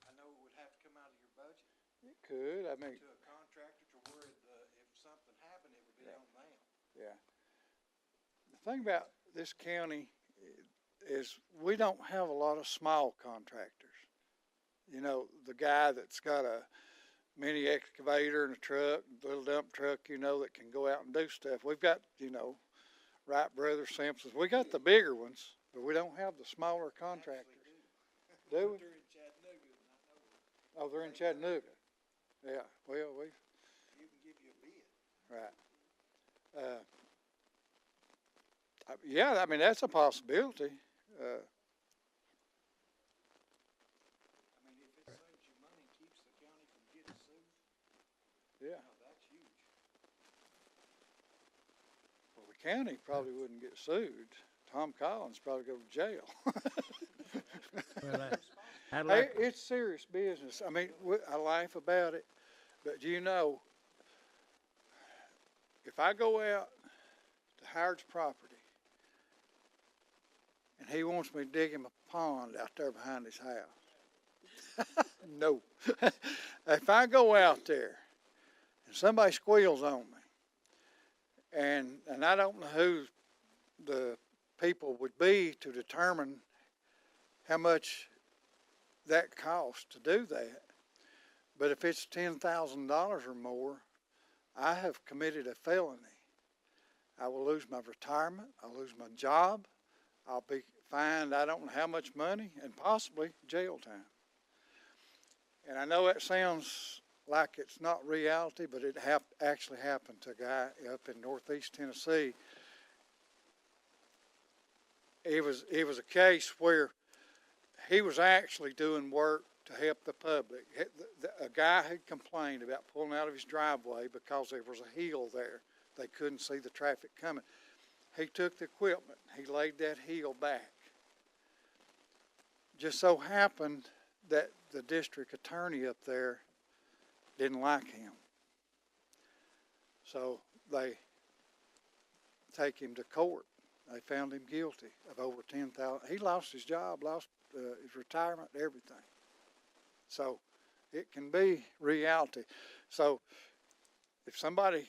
I know it would have to come out of your budget It could, I mean, to a contractor to where if something happened, it would be on them. yeah. The thing about this county is we don't have a lot of small contractors. You know, the guy that's got a mini excavator and a truck, little dump truck, you know, that can go out and do stuff. We've got, you know, Wright Brothers, Simpsons. We got the bigger ones, but we don't have the smaller contractors. Do we? They're in Chattanooga, and I know it. Oh, they're in Chattanooga. Yeah, well, we, You can give you a bid. right. Yeah, I mean, that's a possibility. I mean, if it saves you money and keeps the county from getting sued, Yeah. that's huge. Well, the county probably wouldn't get sued. Tom Collins probably go to jail. Well, I'd Hey, like, it's serious business. I mean, I laugh about it, but you know, if I go out to Howard's property and he wants me to dig him a pond out there behind his house. No. If I go out there and somebody squeals on me, and I don't know who the people would be to determine how much that costs to do that, but if it's $10,000 or more, I have committed a felony. I will lose my retirement, I'll lose my job, I'll be fined I don't know how much money, and possibly jail time. And I know that sounds like it's not reality, but it actually happened to a guy up in northeast Tennessee. It was a case where he was actually doing work to help the public. A guy had complained about pulling out of his driveway because there was a hill there. They couldn't see the traffic coming. He took the equipment, he laid that hill back. Just so happened that the district attorney up there didn't like him. So they take him to court. They found him guilty of over $10,000. He lost his job, lost his retirement, everything. So it can be reality. So if somebody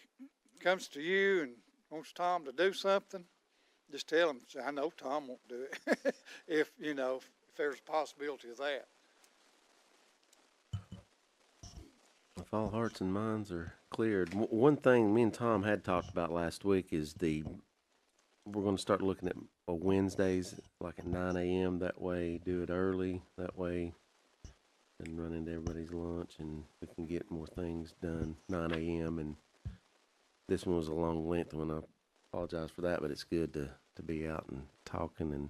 comes to you and wants Tom to do something, just tell him, say, I know Tom won't do it. if there's a possibility of that. If all hearts and minds are cleared, one thing me and Tom had talked about last week is we're going to start looking at Wednesdays, like at 9 a.m. That way, do it early. That way, and run into everybody's lunch, and we can get more things done. 9 a.m. And this one was a long length one. I apologize for that, but it's good to be out and talking and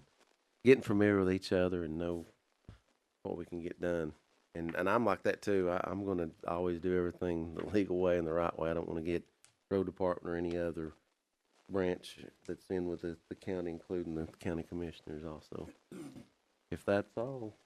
getting familiar with each other and know what we can get done. And I'm like that too. I'm going to always do everything the legal way and the right way. I don't want to get road department or any other branch that's in with the county, including the county commissioners also. If that's all,